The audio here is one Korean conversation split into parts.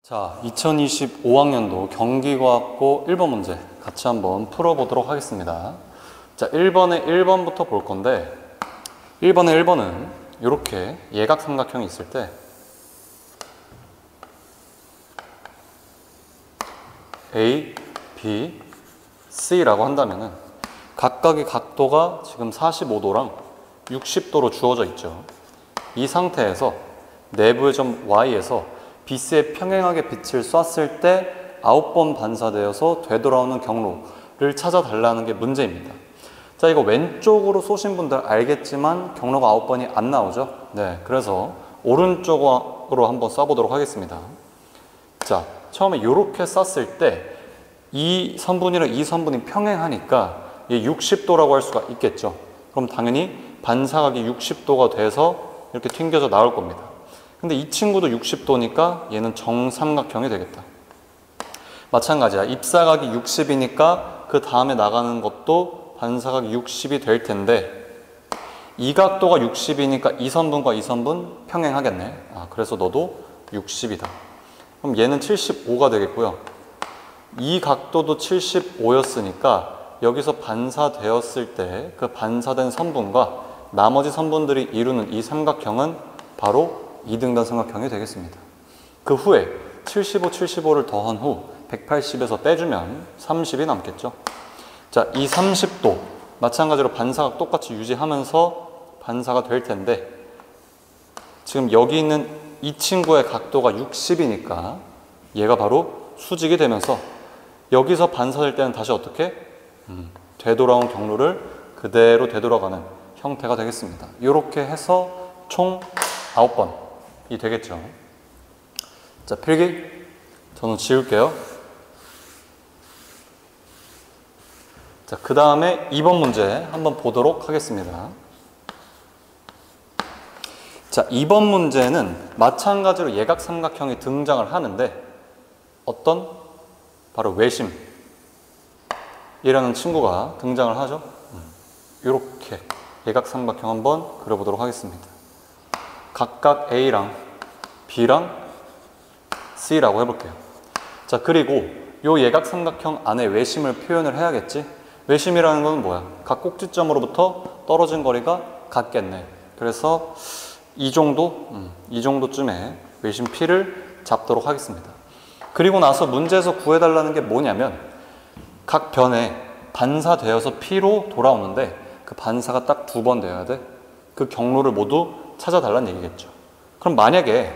자, 2025학년도 경기과학고 1번 문제 같이 한번 풀어보도록 하겠습니다. 자, 1번에 1번부터 볼 건데 1번에 1번은 이렇게 예각삼각형이 있을 때 A, B, C라고 한다면은 각각의 각도가 지금 45도랑 60도로 주어져 있죠. 이 상태에서 내부의 점 Y에서 BC에 평행하게 빛을 쐈을 때 9번 반사되어서 되돌아오는 경로를 찾아달라는 게 문제입니다. 자, 이거 왼쪽으로 쏘신 분들 알겠지만 경로가 9번이 안 나오죠? 네, 그래서 오른쪽으로 한번 쏴보도록 하겠습니다. 자, 처음에 이렇게 쐈을 때 이 선분이랑 이 선분이 평행하니까 얘 60도라고 할 수가 있겠죠. 그럼 당연히 반사각이 60도가 돼서 이렇게 튕겨져 나올 겁니다. 근데 이 친구도 60도니까 얘는 정삼각형이 되겠다. 마찬가지야. 입사각이 60이니까 그 다음에 나가는 것도 반사각이 60이 될 텐데 이 각도가 60이니까 이 선분과 이 선분 평행하겠네. 그래서 너도 60이다. 그럼 얘는 75가 되겠고요. 이 각도도 75였으니까 여기서 반사되었을 때 그 반사된 선분과 나머지 선분들이 이루는 이 삼각형은 바로 2등변 삼각형이 되겠습니다. 그 후에 75, 75를 더한 후 180에서 빼주면 30이 남겠죠. 자, 이 30도 마찬가지로 반사각 똑같이 유지하면서 반사가 될 텐데 지금 여기 있는 이 친구의 각도가 60이니까 얘가 바로 수직이 되면서 여기서 반사될 때는 다시 어떻게? 되돌아온 경로를 그대로 되돌아가는 형태가 되겠습니다. 이렇게 해서 총 9번이 되겠죠. 자, 필기 저는 지울게요. 자, 그 다음에 2번 문제 한번 보도록 하겠습니다. 자, 2번 문제는 마찬가지로 예각삼각형이 등장을 하는데 어떤? 바로 외심이라는 친구가 등장을 하죠. 이렇게 예각삼각형 한번 그려보도록 하겠습니다. 각각 A랑 B랑 C라고 해볼게요. 자, 그리고 이 예각삼각형 안에 외심을 표현을 해야겠지. 외심이라는 건 뭐야? 각 꼭지점으로부터 떨어진 거리가 같겠네. 그래서 이 정도쯤에 외심 P를 잡도록 하겠습니다. 그리고 나서 문제에서 구해달라는 게 뭐냐면 각 변에 반사되어서 P로 돌아오는데 그 반사가 딱 2번 돼야 돼. 그 경로를 모두 찾아달라는 얘기겠죠. 그럼 만약에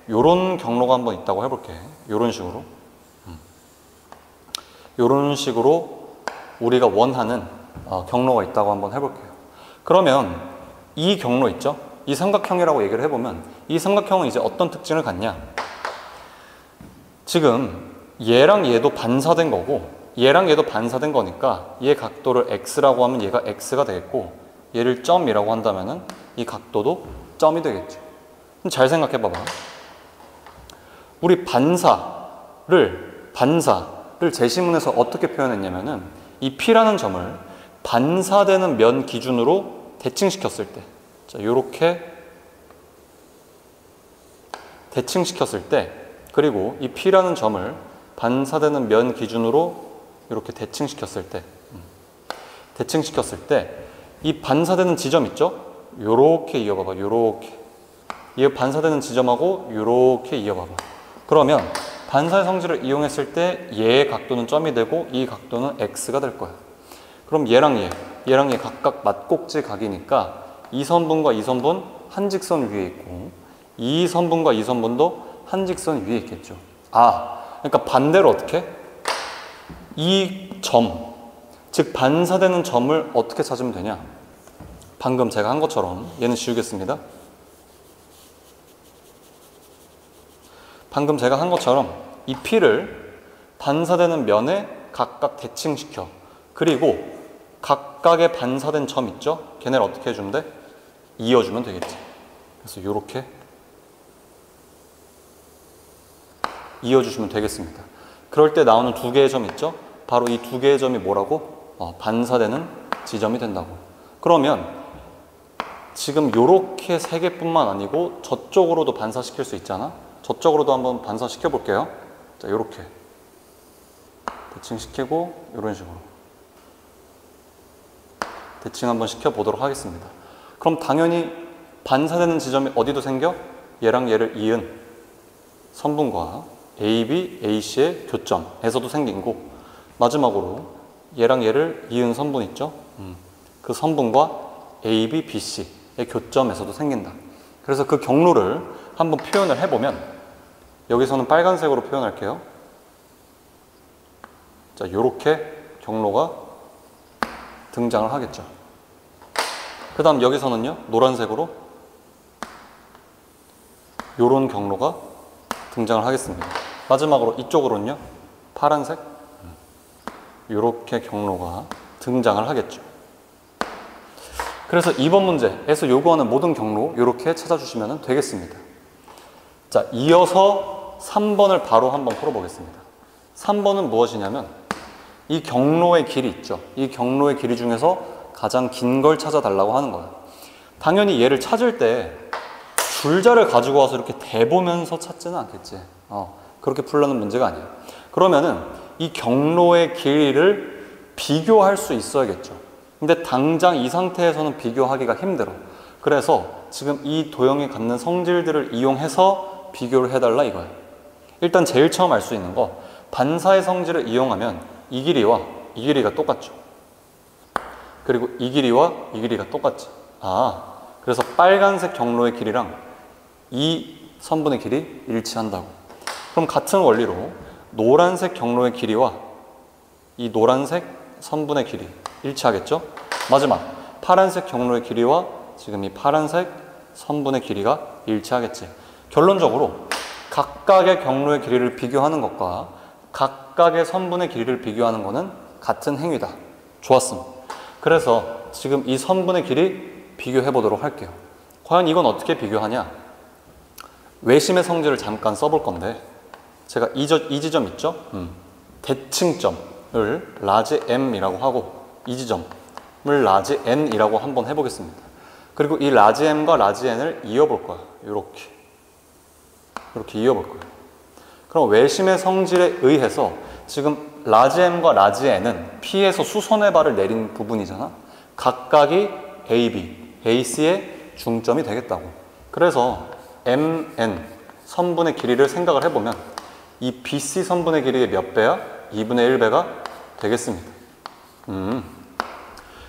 이런 경로가 한번 있다고 해볼게. 이런 식으로. 이런 식으로 우리가 원하는 경로가 있다고 한번 해볼게요. 그러면 이 경로 있죠? 이 삼각형이라고 얘기를 해보면 이 삼각형은 이제 어떤 특징을 갖냐? 지금 얘랑 얘도 반사된 거고 얘랑 얘도 반사된 거니까 얘 각도를 x라고 하면 얘가 x가 되겠고 얘를 점이라고 한다면은 이 각도도 점이 되겠죠. 그럼 잘 생각해 봐봐. 우리 반사를 제시문에서 어떻게 표현했냐면은 이 P라는 점을 반사되는 면 기준으로 대칭시켰을 때, 자, 요렇게 대칭시켰을 때, 그리고 이 P라는 점을 반사되는 면 기준으로 이렇게 대칭시켰을 때 이 반사되는 지점 있죠? 요렇게 이어봐봐. 요렇게. 이 반사되는 지점하고 요렇게 이어봐봐. 그러면 반사의 성질을 이용했을 때 얘의 각도는 점이 되고 이 각도는 x가 될 거야. 그럼 얘랑 얘 각각 맞꼭지 각이니까 이 선분과 이 선분 한 직선 위에 있고 이 선분과 이 선분도 한 직선 위에 있겠죠. 그러니까 반대로 어떻게? 이 점, 즉 반사되는 점을 어떻게 찾으면 되냐? 방금 제가 한 것처럼 얘는 지우겠습니다. 방금 제가 한 것처럼 이 P를 반사되는 면에 각각 대칭시켜. 그리고 각각의 반사된 점 있죠? 걔네를 어떻게 해주면 돼? 이어주면 되겠지. 그래서 이렇게 이어주시면 되겠습니다. 그럴 때 나오는 2개의 점 있죠? 바로 이 2개의 점이 뭐라고? 반사되는 지점이 된다고. 그러면 지금 요렇게 3개뿐만 아니고 저쪽으로도 반사시킬 수 있잖아. 저쪽으로도 한번 반사시켜 볼게요. 자, 요렇게 대칭시키고 이런 식으로 대칭 한번 시켜보도록 하겠습니다. 그럼 당연히 반사되는 지점이 어디도 생겨? 얘랑 얘를 이은 선분과 AB, AC의 교점에서도 생긴 거고, 마지막으로 얘랑 얘를 이은 선분 있죠? 그 선분과 AB, BC의 교점에서도 생긴다. 그래서 그 경로를 한번 표현을 해보면, 여기서는 빨간색으로 표현할게요. 자, 요렇게 경로가 등장을 하겠죠. 그 다음 여기서는요, 노란색으로 요런 경로가 등장을 하겠습니다. 마지막으로 이쪽으로는요, 파란색 요렇게 경로가 등장을 하겠죠. 그래서 2번 문제에서 요구하는 모든 경로 요렇게 찾아주시면 되겠습니다. 자, 이어서 3번을 바로 한번 풀어보겠습니다. 3번은 무엇이냐면 이 경로의 길이 있죠. 이 경로의 길이 중에서 가장 긴 걸 찾아달라고 하는 거예요. 당연히 얘를 찾을 때 줄자를 가지고 와서 이렇게 대보면서 찾지는 않겠지. 그렇게 풀려는 문제가 아니에요. 그러면은 이 경로의 길이를 비교할 수 있어야겠죠. 근데 당장 이 상태에서는 비교하기가 힘들어. 그래서 지금 이 도형이 갖는 성질들을 이용해서 비교를 해달라 이거예요. 일단 제일 처음 알 수 있는 거, 반사의 성질을 이용하면 이 길이와 이 길이가 똑같죠. 그리고 이 길이와 이 길이가 똑같지. 그래서 빨간색 경로의 길이랑 이 선분의 길이 일치한다고. 그럼 같은 원리로 노란색 경로의 길이와 이 노란색 선분의 길이 일치하겠죠? 마지막 파란색 경로의 길이와 지금 이 파란색 선분의 길이가 일치하겠지. 결론적으로 각각의 경로의 길이를 비교하는 것과 각각의 선분의 길이를 비교하는 것은 같은 행위다. 좋았습니다. 그래서 지금 이 선분의 길이 비교해 보도록 할게요. 과연 이건 어떻게 비교하냐? 외심의 성질을 잠깐 써볼 건데, 제가 이 지점 있죠? 대칭점을 라지 M이라고 하고 이 지점을 라지 N이라고 한번 해보겠습니다. 그리고 이 라지 M과 라지 N을 이어볼 거야. 이렇게 이어볼 거예요. 그럼 외심의 성질에 의해서 지금 라지 M과 라지 N은 P에서 수선의 발을 내린 부분이잖아. 각각이 AB, AC의 중점이 되겠다고. 그래서 MN 선분의 길이를 생각을 해보면 이 BC 선분의 길이의 몇 배야? 2분의 1배가 되겠습니다.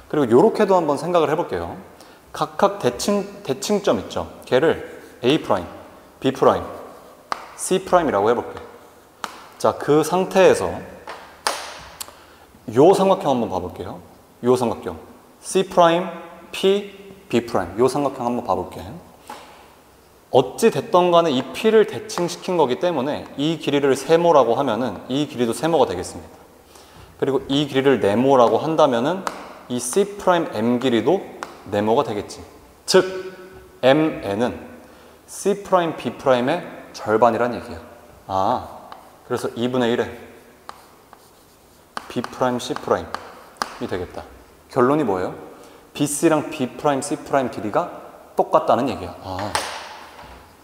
그리고 이렇게도 한번 생각을 해볼게요. 각각 대칭점 있죠. 걔를 A', B', C'이라고 해볼게요. 자, 그 상태에서 요 삼각형 한번 봐볼게요. 요 삼각형 C', P, B', 요 삼각형 한번 봐볼게요. 어찌 됐던 간에 이 P를 대칭시킨 거기 때문에 이 길이를 세모라고 하면은 이 길이도 세모가 되겠습니다. 그리고 이 길이를 네모라고 한다면은 이 C'M 길이도 네모가 되겠지. 즉 MN은 C', B'의 절반이란 얘기야. 그래서 2분의 1에 B', C'이 되겠다. 결론이 뭐예요? BC랑 B', C' 길이가 똑같다는 얘기야.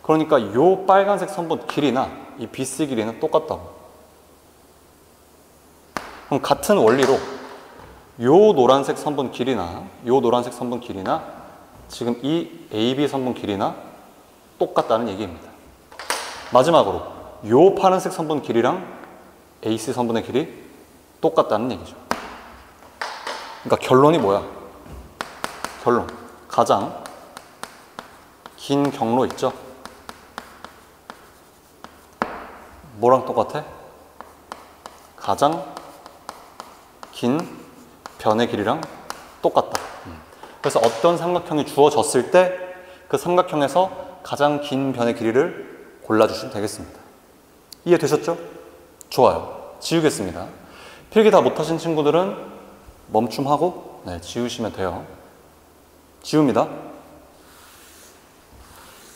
그러니까 요 빨간색 선분 길이나 이 BC 길이는 똑같다고. 그럼 같은 원리로 요 노란색 선분 길이나 지금 이 AB 선분 길이나 똑같다는 얘기입니다. 마지막으로 요 파란색 선분 길이랑 AC 선분의 길이 똑같다는 얘기죠. 그러니까 결론이 뭐야? 결론. 가장 긴 경로 있죠? 뭐랑 똑같아? 가장 긴 변의 길이랑 똑같다. 그래서 어떤 삼각형이 주어졌을 때 그 삼각형에서 가장 긴 변의 길이를 골라주시면 되겠습니다. 이해되셨죠? 좋아요. 지우겠습니다. 필기 다 못하신 친구들은 멈춤하고 지우시면 돼요. 지웁니다.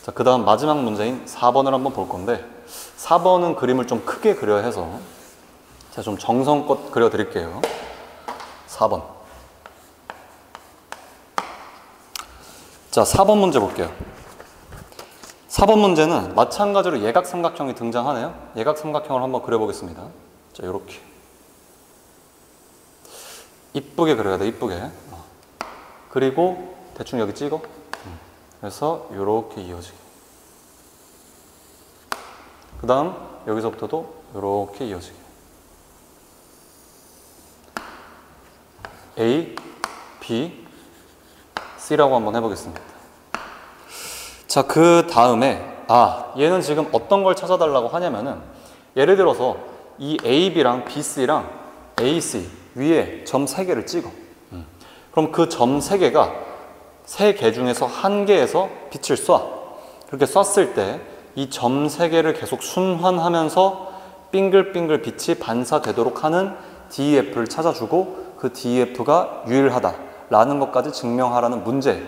자, 그 다음 마지막 문제인 4번을 한번 볼 건데, 4번은 그림을 좀 크게 그려야 해서 제가 좀 정성껏 그려드릴게요. 4번. 자, 4번 문제 볼게요. 4번 문제는 마찬가지로 예각삼각형이 등장하네요. 예각삼각형을 한번 그려보겠습니다. 자, 이렇게 이쁘게 그려야 돼, 이쁘게. 그리고 대충 여기 찍어. 그래서 이렇게 이어지게. 그 다음 여기서부터도 이렇게 이어지게. A, B, C라고 한번 해보겠습니다. 자, 그 다음에 얘는 지금 어떤 걸 찾아달라고 하냐면은, 예를 들어서 이 AB랑 BC랑 AC 위에 점 3개를 찍어. 그럼 그 점 3개가 3개 중에서 1개에서 빛을 쏴. 그렇게 쐈을 때 이 점 3개를 계속 순환하면서 빙글빙글 빛이 반사되도록 하는 DEF를 찾아주고, 그 DEF가 유일하다라는 것까지 증명하라는 문제.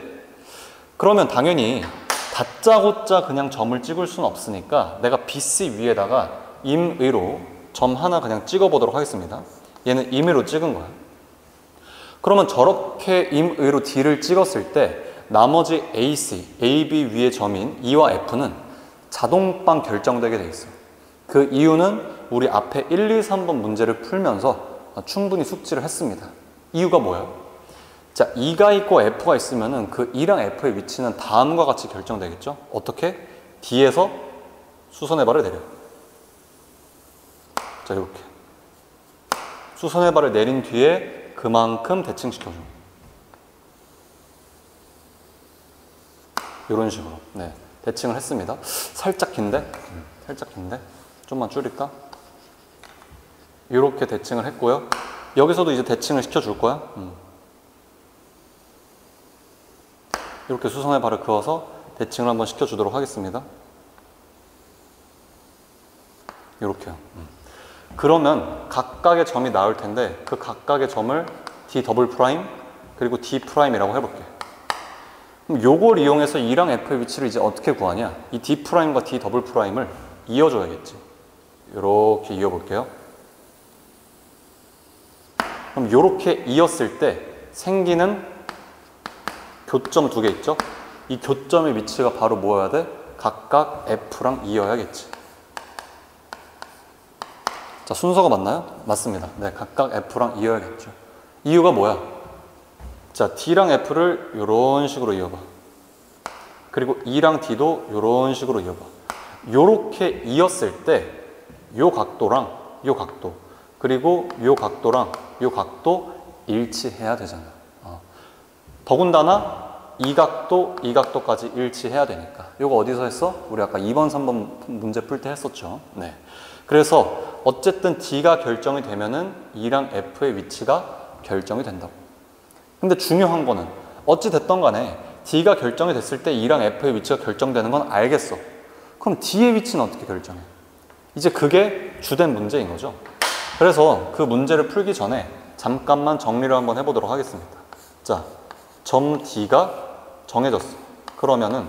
그러면 당연히 다짜고짜 그냥 점을 찍을 수는 없으니까 내가 BC 위에다가 임의로 점 하나 그냥 찍어보도록 하겠습니다. 얘는 임의로 찍은 거야. 그러면 저렇게 임의로 D를 찍었을 때 나머지 AC, AB 위의 점인 E와 F는 자동방 결정되게 돼 있어요. 그 이유는 우리 앞에 1, 2, 3번 문제를 풀면서 충분히 숙지를 했습니다. 이유가 뭐예요? 자, E가 있고 F가 있으면은 그 E랑 F의 위치는 다음과 같이 결정되겠죠? 어떻게? D에서 수선의 발을 내려. 자, 이렇게. 수선의 발을 내린 뒤에 그만큼 대칭시켜줘. 이런 식으로. 네. 대칭을 했습니다. 살짝 긴데? 살짝 긴데? 좀만 줄일까? 이렇게 대칭을 했고요. 여기서도 이제 대칭을 시켜줄 거야. 이렇게 수선의 발을 그어서 대칭을 한번 시켜주도록 하겠습니다. 이렇게요. 그러면 각각의 점이 나올 텐데 그 각각의 점을 D 더블 프라임 그리고 D 프라임이라고 해볼게. 그럼 요걸 이용해서 E랑 F의 위치를 이제 어떻게 구하냐? 이 D 프라임과 D 더블 프라임을 이어줘야겠지. 이렇게 이어볼게요. 그럼 이렇게 이었을 때 생기는 교점 2개 있죠? 이 교점의 위치가 바로 뭐여야 돼? 각각 F랑 이어야겠지. 자, 순서가 맞나요? 맞습니다. 네, 각각 F랑 이어야겠죠. 이유가 뭐야? 자, D랑 F를 이런 식으로 이어봐. 그리고 E랑 D도 이런 식으로 이어봐. 요렇게 이었을 때 요 각도랑 요 각도 그리고 요 각도랑 요 각도 일치해야 되잖아. 더군다나 이 각도, 이 각도까지 일치해야 되니까. 요거 어디서 했어? 우리 아까 2번, 3번 문제 풀 때 했었죠. 네. 그래서 어쨌든 D가 결정이 되면은 E랑 F의 위치가 결정이 된다고. 근데 중요한 거는 어찌 됐던 간에 D가 결정이 됐을 때 E랑 F의 위치가 결정되는 건 알겠어. 그럼 D의 위치는 어떻게 결정해? 이제 그게 주된 문제인 거죠. 그래서 그 문제를 풀기 전에 잠깐만 정리를 한번 해보도록 하겠습니다. 자, 점 D가 정해졌어. 그러면은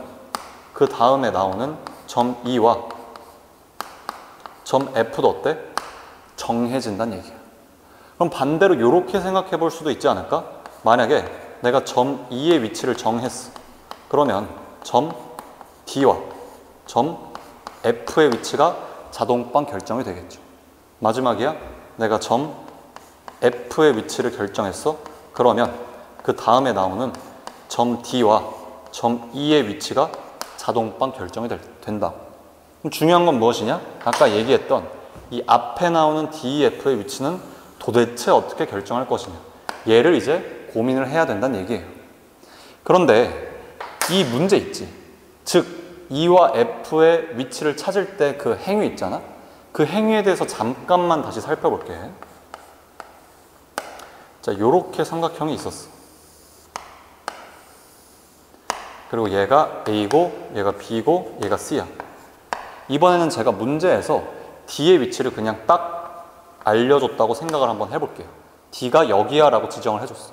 그 다음에 나오는 점 E와 점 F도 어때? 정해진다는 얘기야. 그럼 반대로 이렇게 생각해 볼 수도 있지 않을까? 만약에 내가 점 E의 위치를 정했어. 그러면 점 D와 점 F의 위치가 자동방 결정이 되겠죠. 마지막이야. 내가 점 F의 위치를 결정했어. 그러면 그 다음에 나오는 점 D와 점 E의 위치가 자동방 결정이 된다. 그럼 중요한 건 무엇이냐? 아까 얘기했던 이 앞에 나오는 DEF의 위치는 도대체 어떻게 결정할 것이냐. 얘를 이제 고민을 해야 된다는 얘기예요. 그런데 이 문제 있지. 즉 E와 F의 위치를 찾을 때 그 행위 있잖아. 그 행위에 대해서 잠깐만 다시 살펴볼게. 자, 요렇게 삼각형이 있었어. 그리고 얘가 A고 얘가 B고 얘가 C야. 이번에는 제가 문제에서 D의 위치를 그냥 딱 알려줬다고 생각을 한번 해볼게요. D가 여기야 라고 지정을 해줬어.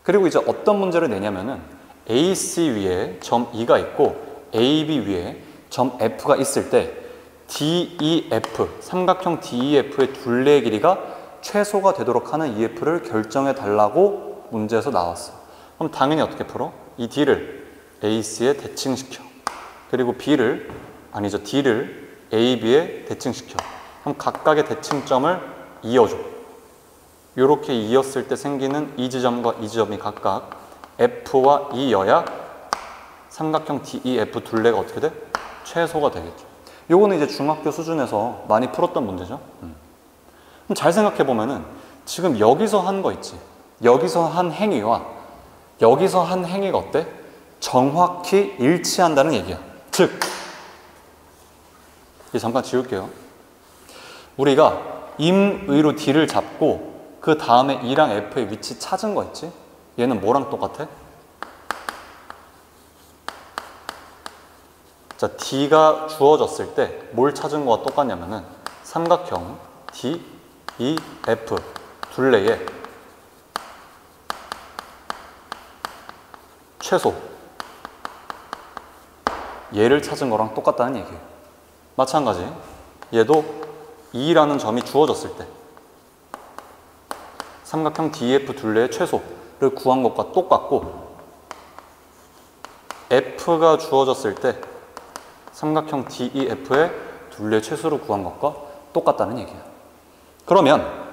그리고 이제 어떤 문제를 내냐면은 AC 위에 점 E가 있고 AB 위에 점 F가 있을 때 DEF, 삼각형 DEF의 둘레의 길이가 최소가 되도록 하는 EF를 결정해 달라고 문제에서 나왔어. 그럼 당연히 어떻게 풀어? 이 D를 AC에 대칭시켜. 그리고 D를 A, B에 대칭시켜. 그럼 각각의 대칭점을 이어줘. 이렇게 이었을 때 생기는 이 지점과 이 지점이 각각 F와 E여야 삼각형 DEF 둘레가 어떻게 돼? 최소가 되겠죠. 요거는 이제 중학교 수준에서 많이 풀었던 문제죠. 그럼 잘 생각해 보면은 지금 여기서 한 거 있지. 여기서 한 행위와 여기서 한 행위가 어때? 정확히 일치한다는 얘기야. 즉, 이제 잠깐 지울게요. 우리가 임의로 D를 잡고 그 다음에 E랑 F의 위치 찾은 거 있지? 얘는 뭐랑 똑같아? 자, D가 주어졌을 때 뭘 찾은 거와 똑같냐면은 삼각형 D, E, F 둘레의 최소 얘를 찾은 거랑 똑같다는 얘기예요. 마찬가지 얘도 E라는 점이 주어졌을 때 삼각형 DEF 둘레의 최소를 구한 것과 똑같고 F가 주어졌을 때 삼각형 DEF의 둘레의 최소를 구한 것과 똑같다는 얘기야. 그러면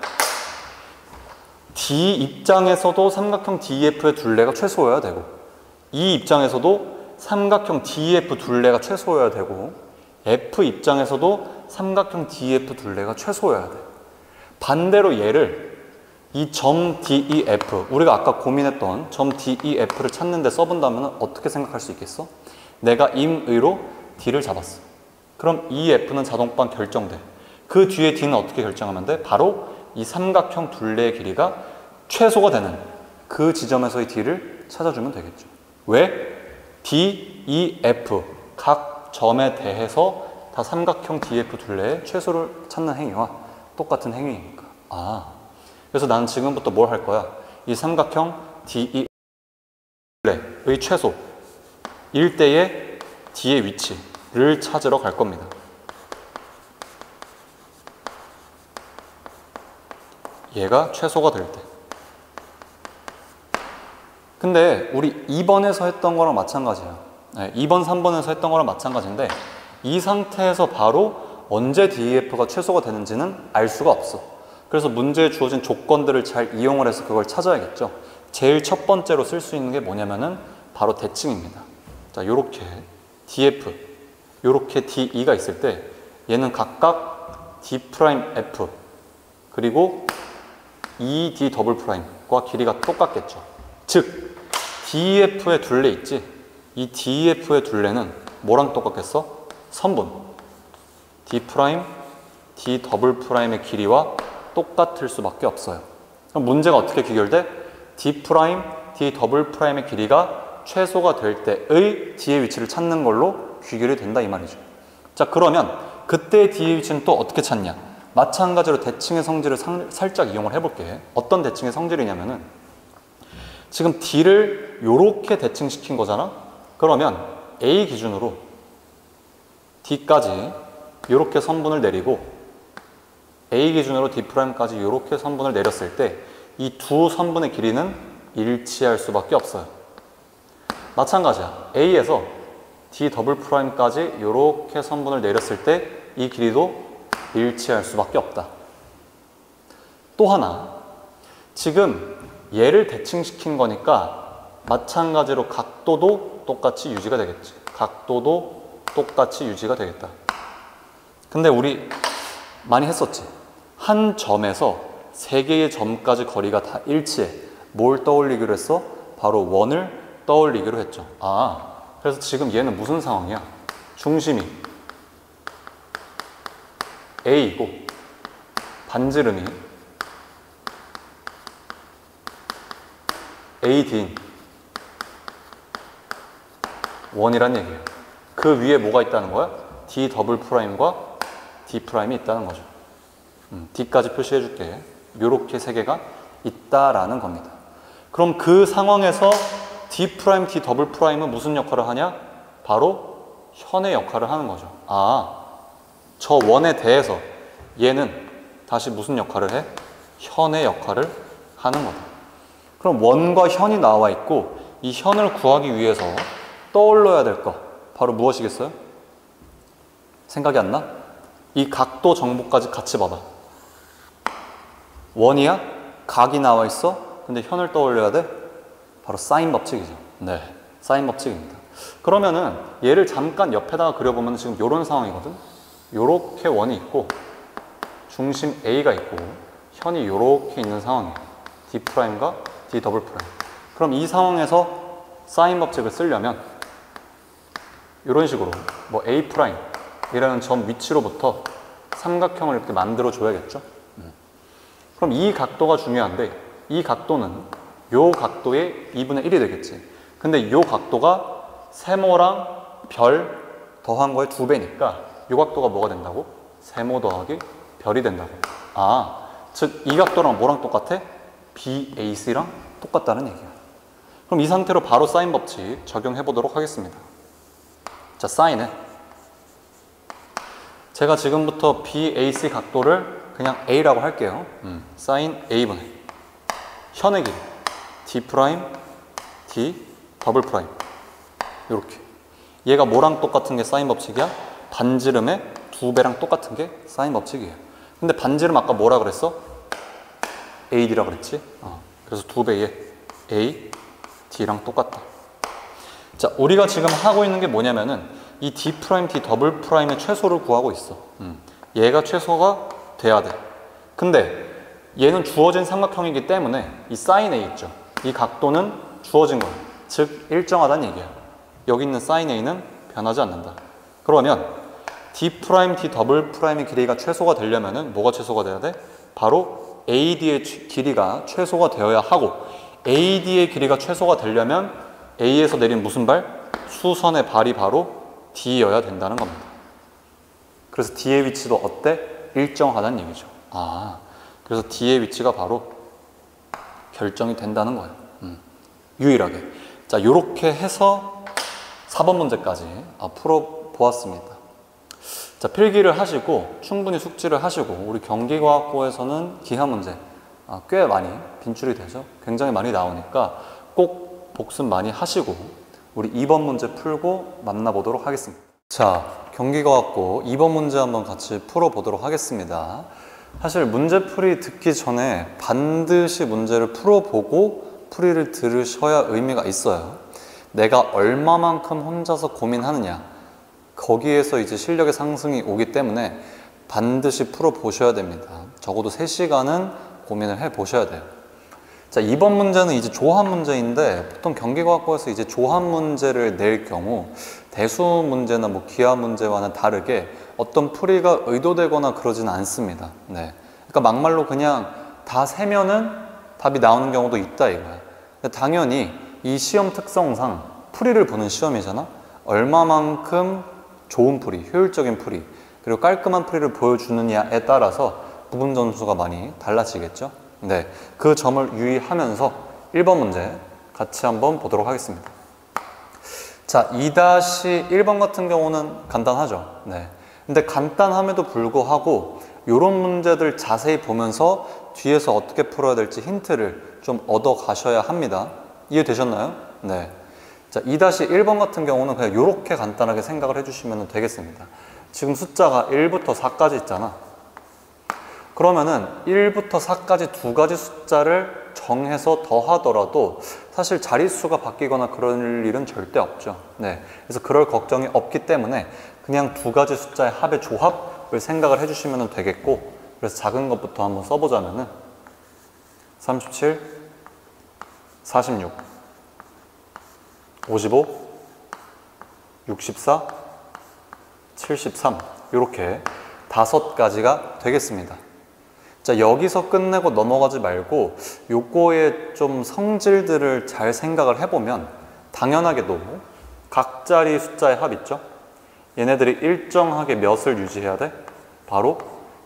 D 입장에서도 삼각형 DEF의 둘레가 최소여야 되고 E 입장에서도 삼각형 DEF 둘레가 최소여야 되고 F 입장에서도 삼각형 DEF 둘레가 최소여야 돼. 반대로 얘를 이 점 DEF, 우리가 아까 고민했던 점 DEF를 찾는데 써본다면 어떻게 생각할 수 있겠어? 내가 임의로 D를 잡았어. 그럼 EF는 자동방 결정돼. 그 뒤에 D는 어떻게 결정하면 돼? 바로 이 삼각형 둘레의 길이가 최소가 되는 그 지점에서의 D를 찾아주면 되겠죠. 왜? D, E, F 각 점에 대해서 다 삼각형 DF 둘레의 최소를 찾는 행위와 똑같은 행위니까. 그래서 나는 지금부터 뭘 할 거야? 이 삼각형 DE 둘레의 최소 일대의 D의 위치를 찾으러 갈 겁니다. 얘가 최소가 될 때. 근데 우리 2번에서 했던 거랑 마찬가지야. 2번, 3번에서 했던 거랑 마찬가지인데 이 상태에서 바로 언제 DEF가 최소가 되는지는 알 수가 없어. 그래서 문제에 주어진 조건들을 잘 이용을 해서 그걸 찾아야겠죠. 제일 첫 번째로 쓸 수 있는 게 뭐냐면은 바로 대칭입니다. 자, 요렇게 DF, 요렇게 DE가 있을 때 얘는 각각 D'F 그리고 ED''과 길이가 똑같겠죠. 즉 DEF의 둘레 있지? 이 DEF의 둘레는 뭐랑 똑같겠어? 선분 D', D'의 길이와 똑같을 수밖에 없어요. 그럼 문제가 어떻게 귀결돼? D', D'의 길이가 최소가 될 때의 D의 위치를 찾는 걸로 귀결이 된다 이 말이죠. 자, 그러면 그때의 D의 위치는 또 어떻게 찾냐? 마찬가지로 대칭의 성질을 살짝 이용을 해볼게. 어떤 대칭의 성질이냐면은 지금 D를 요렇게 대칭시킨 거잖아? 그러면 A 기준으로 D까지 요렇게 선분을 내리고 A 기준으로 D'까지 이렇게 선분을 내렸을 때 이 두 선분의 길이는 일치할 수밖에 없어요. 마찬가지야. A에서 D'까지 이렇게 선분을 내렸을 때 이 길이도 일치할 수밖에 없다. 또 하나, 지금 얘를 대칭시킨 거니까 마찬가지로 각도도 똑같이 유지가 되겠지. 각도도 똑같이 유지가 되겠다. 근데 우리 많이 했었지. 한 점에서 세 개의 점까지 거리가 다 일치해. 뭘 떠올리기로 했어? 바로 원을 떠올리기로 했죠. 그래서 지금 얘는 무슨 상황이야? 중심이 A이고 반지름이 AD인 원이란 얘기예요. 그 위에 뭐가 있다는 거야? D'과 D'이 있다는 거죠. D까지 표시해 줄게. 요렇게 세 개가 있다라는 겁니다. 그럼 그 상황에서 D', D'은 무슨 역할을 하냐? 바로 현의 역할을 하는 거죠. 저 원에 대해서 얘는 다시 무슨 역할을 해? 현의 역할을 하는 거다. 그럼 원과 현이 나와 있고 이 현을 구하기 위해서 떠올려야 될 거 바로 무엇이겠어요? 생각이 안 나? 이 각도 정보까지 같이 받아. 원이야? 각이 나와 있어? 근데 현을 떠올려야 돼? 바로 사인 법칙이죠. 네, 사인 법칙입니다. 그러면은 얘를 잠깐 옆에다가 그려보면 지금 이런 상황이거든. 요렇게 원이 있고 중심 A가 있고 현이 요렇게 있는 상황이에요. D'과 D 더블 프라임. 그럼 이 상황에서 사인 법칙을 쓰려면 이런 식으로 뭐 A 프라임 이라는 점 위치로부터 삼각형을 이렇게 만들어 줘야겠죠. 그럼 이 각도가 중요한데 이 각도는 요 각도의 2분의 1이 되겠지. 근데 요 각도가 세모랑 별 더한 거의 2배니까 요 각도가 뭐가 된다고? 세모 더하기 별이 된다고. 아, 즉 이 각도랑 뭐랑 똑같아? BAC랑 똑같다는 얘기야. 그럼 이 상태로 바로 사인 법칙 적용해 보도록 하겠습니다. 자, 사인은 제가 지금부터 BAC 각도를 그냥 A라고 할게요. 사인 A분의 현의 길이 D 프라임, D 더블 프라임 이렇게. 얘가 뭐랑 똑같은 게 사인 법칙이야? 반지름의 2배랑 똑같은 게 사인 법칙이에요. 근데 반지름 아까 뭐라 그랬어? AD라 그랬지? 그래서 2배의 A, D랑 똑같다. 자, 우리가 지금 하고 있는 게 뭐냐면은 이 D 프라임, D 더블 프라임의 최소를 구하고 있어. 얘가 최소가 돼야 돼. 근데 얘는 주어진 삼각형이기 때문에 이 사인 A 있죠. 이 각도는 주어진 거야. 즉 일정하다는 얘기야. 여기 있는 사인 A는 변하지 않는다. 그러면 D 프라임, D 더블 프라임의 길이가 최소가 되려면은 뭐가 최소가 돼야 돼? 바로 AD의 길이가 최소가 되어야 하고 AD의 길이가 최소가 되려면 A에서 내린 무슨 발? 수선의 발이 바로 D여야 된다는 겁니다. 그래서 D의 위치도 어때? 일정하다는 얘기죠. 아, 그래서 D의 위치가 바로 결정이 된다는 거예요. 유일하게. 자, 요렇게 해서 4번 문제까지 풀어보았습니다. 자, 필기를 하시고 충분히 숙지를 하시고 우리 경기과학고에서는 기하 문제 꽤 많이 빈출이 되죠. 굉장히 많이 나오니까 꼭 복습 많이 하시고 우리 2번 문제 풀고 만나보도록 하겠습니다. 자, 경기과학고 2번 문제 한번 같이 풀어보도록 하겠습니다. 사실 문제풀이 듣기 전에 반드시 문제를 풀어보고 풀이를 들으셔야 의미가 있어요. 내가 얼마만큼 혼자서 고민하느냐, 거기에서 이제 실력의 상승이 오기 때문에 반드시 풀어보셔야 됩니다. 적어도 3시간은 고민을 해보셔야 돼요. 자, 2번 문제는 이제 조합 문제인데 보통 경기과학고에서 이제 조합 문제를 낼 경우 대수 문제나 뭐 기하 문제와는 다르게 어떤 풀이가 의도되거나 그러지는 않습니다. 네. 그러니까 막말로 그냥 다 세면은 답이 나오는 경우도 있다 이거야. 당연히 이 시험 특성상 풀이를 보는 시험이잖아. 얼마만큼 좋은 풀이, 효율적인 풀이, 그리고 깔끔한 풀이를 보여주느냐에 따라서 부분 점수가 많이 달라지겠죠. 네, 그 점을 유의하면서 1번 문제 같이 한번 보도록 하겠습니다. 자, 2-1번 같은 경우는 간단하죠. 네. 근데 간단함에도 불구하고 이런 문제들 자세히 보면서 뒤에서 어떻게 풀어야 될지 힌트를 좀 얻어 가셔야 합니다. 이해되셨나요? 네. 자, 2-1번 같은 경우는 그냥 이렇게 간단하게 생각을 해주시면 되겠습니다. 지금 숫자가 1부터 4까지 있잖아. 그러면은 1부터 4까지 두 가지 숫자를 정해서 더하더라도 사실 자릿수가 바뀌거나 그럴 일은 절대 없죠. 네. 그래서 그럴 걱정이 없기 때문에 그냥 두 가지 숫자의 합의 조합을 생각을 해주시면 되겠고, 그래서 작은 것부터 한번 써보자면은 37, 46, 55, 64, 73 이렇게 5가지가 되겠습니다. 자, 여기서 끝내고 넘어가지 말고 요거의 좀 성질들을 잘 생각을 해보면 당연하게도 각자리 숫자의 합 있죠? 얘네들이 일정하게 몇을 유지해야 돼? 바로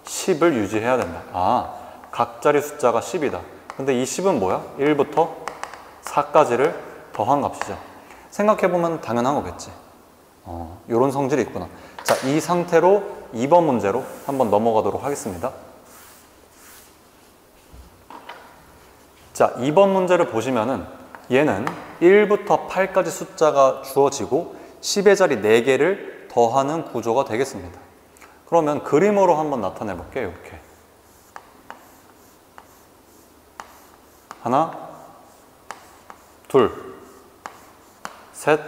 10을 유지해야 된다. 아, 각자리 숫자가 10이다. 근데 이 10은 뭐야? 1부터 4까지를 더한 값이죠. 생각해보면 당연한 거겠지. 요런 성질이 있구나. 자, 이 상태로 2번 문제로 한번 넘어가도록 하겠습니다. 자, 2번 문제를 보시면은 얘는 1부터 8까지 숫자가 주어지고 10의 자리 4개를 더하는 구조가 되겠습니다. 그러면 그림으로 한번 나타내 볼게요. 이렇게 하나, 둘, 셋,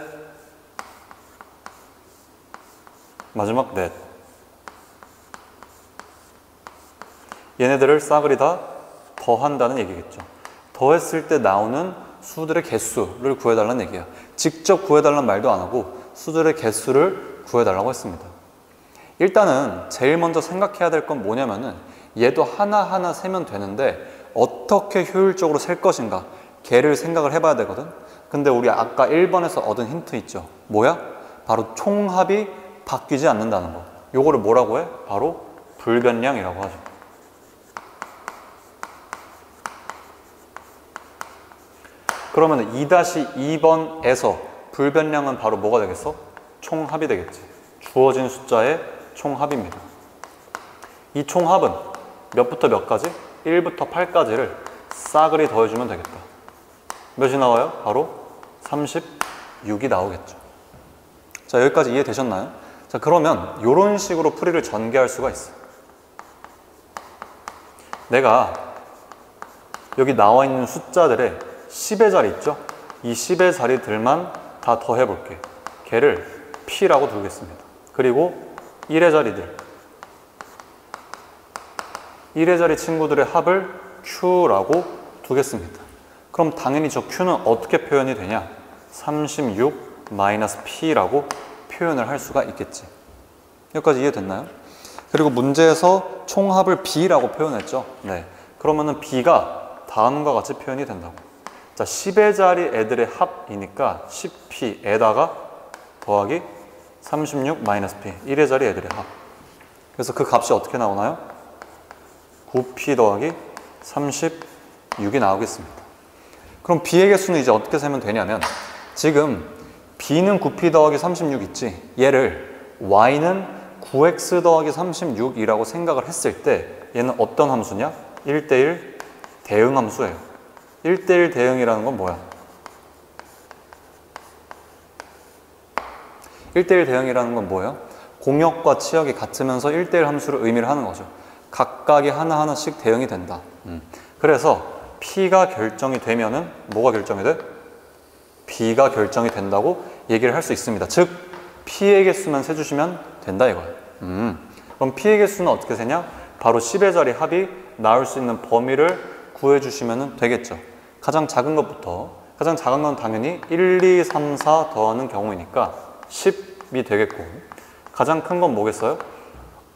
마지막 넷. 얘네들을 싸그리 다 더한다는 얘기겠죠. 더했을 때 나오는 수들의 개수를 구해달라는 얘기야. 직접 구해달라는 말도 안 하고 수들의 개수를 구해달라고 했습니다. 일단은 제일 먼저 생각해야 될 건 뭐냐면은 얘도 하나하나 세면 되는데 어떻게 효율적으로 셀 것인가, 걔를 생각을 해봐야 되거든. 근데 우리 아까 1번에서 얻은 힌트 있죠. 뭐야? 바로 총합이 바뀌지 않는다는 거. 요거를 뭐라고 해? 바로 불변량이라고 하죠. 그러면 2-2번에서 불변량은 바로 뭐가 되겠어? 총합이 되겠지. 주어진 숫자의 총합입니다. 이 총합은 몇부터 몇까지? 1부터 8까지를 싸그리 더해주면 되겠다. 몇이 나와요? 바로 36이 나오겠죠. 자, 여기까지 이해되셨나요? 자, 그러면 이런 식으로 풀이를 전개할 수가 있어. 내가 여기 나와 있는 숫자들의 10의 자리 있죠? 이 10의 자리들만 다 더해볼게. 걔를 P라고 두겠습니다. 그리고 1의 자리들, 1의 자리 친구들의 합을 Q라고 두겠습니다. 그럼 당연히 저 Q는 어떻게 표현이 되냐? 36-P라고 표현을 할 수가 있겠지. 여기까지 이해됐나요? 그리고 문제에서 총합을 B라고 표현했죠. 네. 그러면은 B가 다음과 같이 표현이 된다고. 자, 10의 자리 애들의 합이니까 10P에다가 더하기 36-P, 1의 자리 애들의 합. 그래서 그 값이 어떻게 나오나요? 9P 더하기 36이 나오겠습니다. 그럼 B의 개수는 이제 어떻게 세면 되냐면, 지금 B는 9P 더하기 36 있지? 얘를 Y는 9X 더하기 36이라고 생각을 했을 때 얘는 어떤 함수냐? 1대1 대응 함수예요. 1대1 대응이라는 건 뭐야? 1대1 대응이라는 건 뭐예요? 공역과 치역이 같으면서 1대1 함수를 의미를 하는 거죠. 각각이 하나하나씩 대응이 된다. 그래서 P가 결정이 되면은 뭐가 결정이 돼? B가 결정이 된다고 얘기를 할 수 있습니다. 즉, P의 개수만 세주시면 된다 이거예요. 그럼 P의 개수는 어떻게 세냐? 바로 10의 자리 합이 나올 수 있는 범위를 구해주시면 되겠죠. 가장 작은 것부터, 가장 작은 건 당연히 1, 2, 3, 4 더하는 경우이니까 10이 되겠고, 가장 큰 건 뭐겠어요?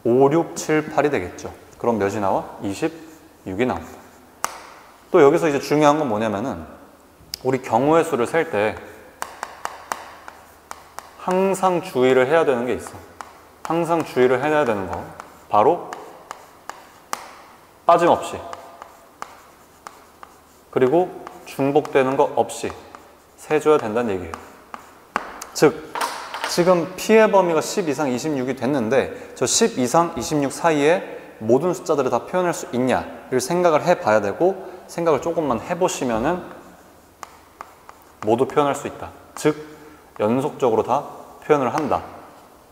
5, 6, 7, 8이 되겠죠. 그럼 몇이 나와? 26이 나옵니다. 또 여기서 이제 중요한 건 뭐냐면은 우리 경우의 수를 셀 때 항상 주의를 해야 되는 게 있어. 항상 주의를 해야 되는 거 바로 빠짐없이, 그리고 중복되는 거 없이 세줘야 된다는 얘기예요. 즉, 지금 P의 범위가 10 이상 26이 됐는데 저 10 이상 26 사이에 모든 숫자들을 다 표현할 수 있냐를 생각을 해봐야 되고, 생각을 조금만 해보시면은 모두 표현할 수 있다. 즉, 연속적으로 다 표현을 한다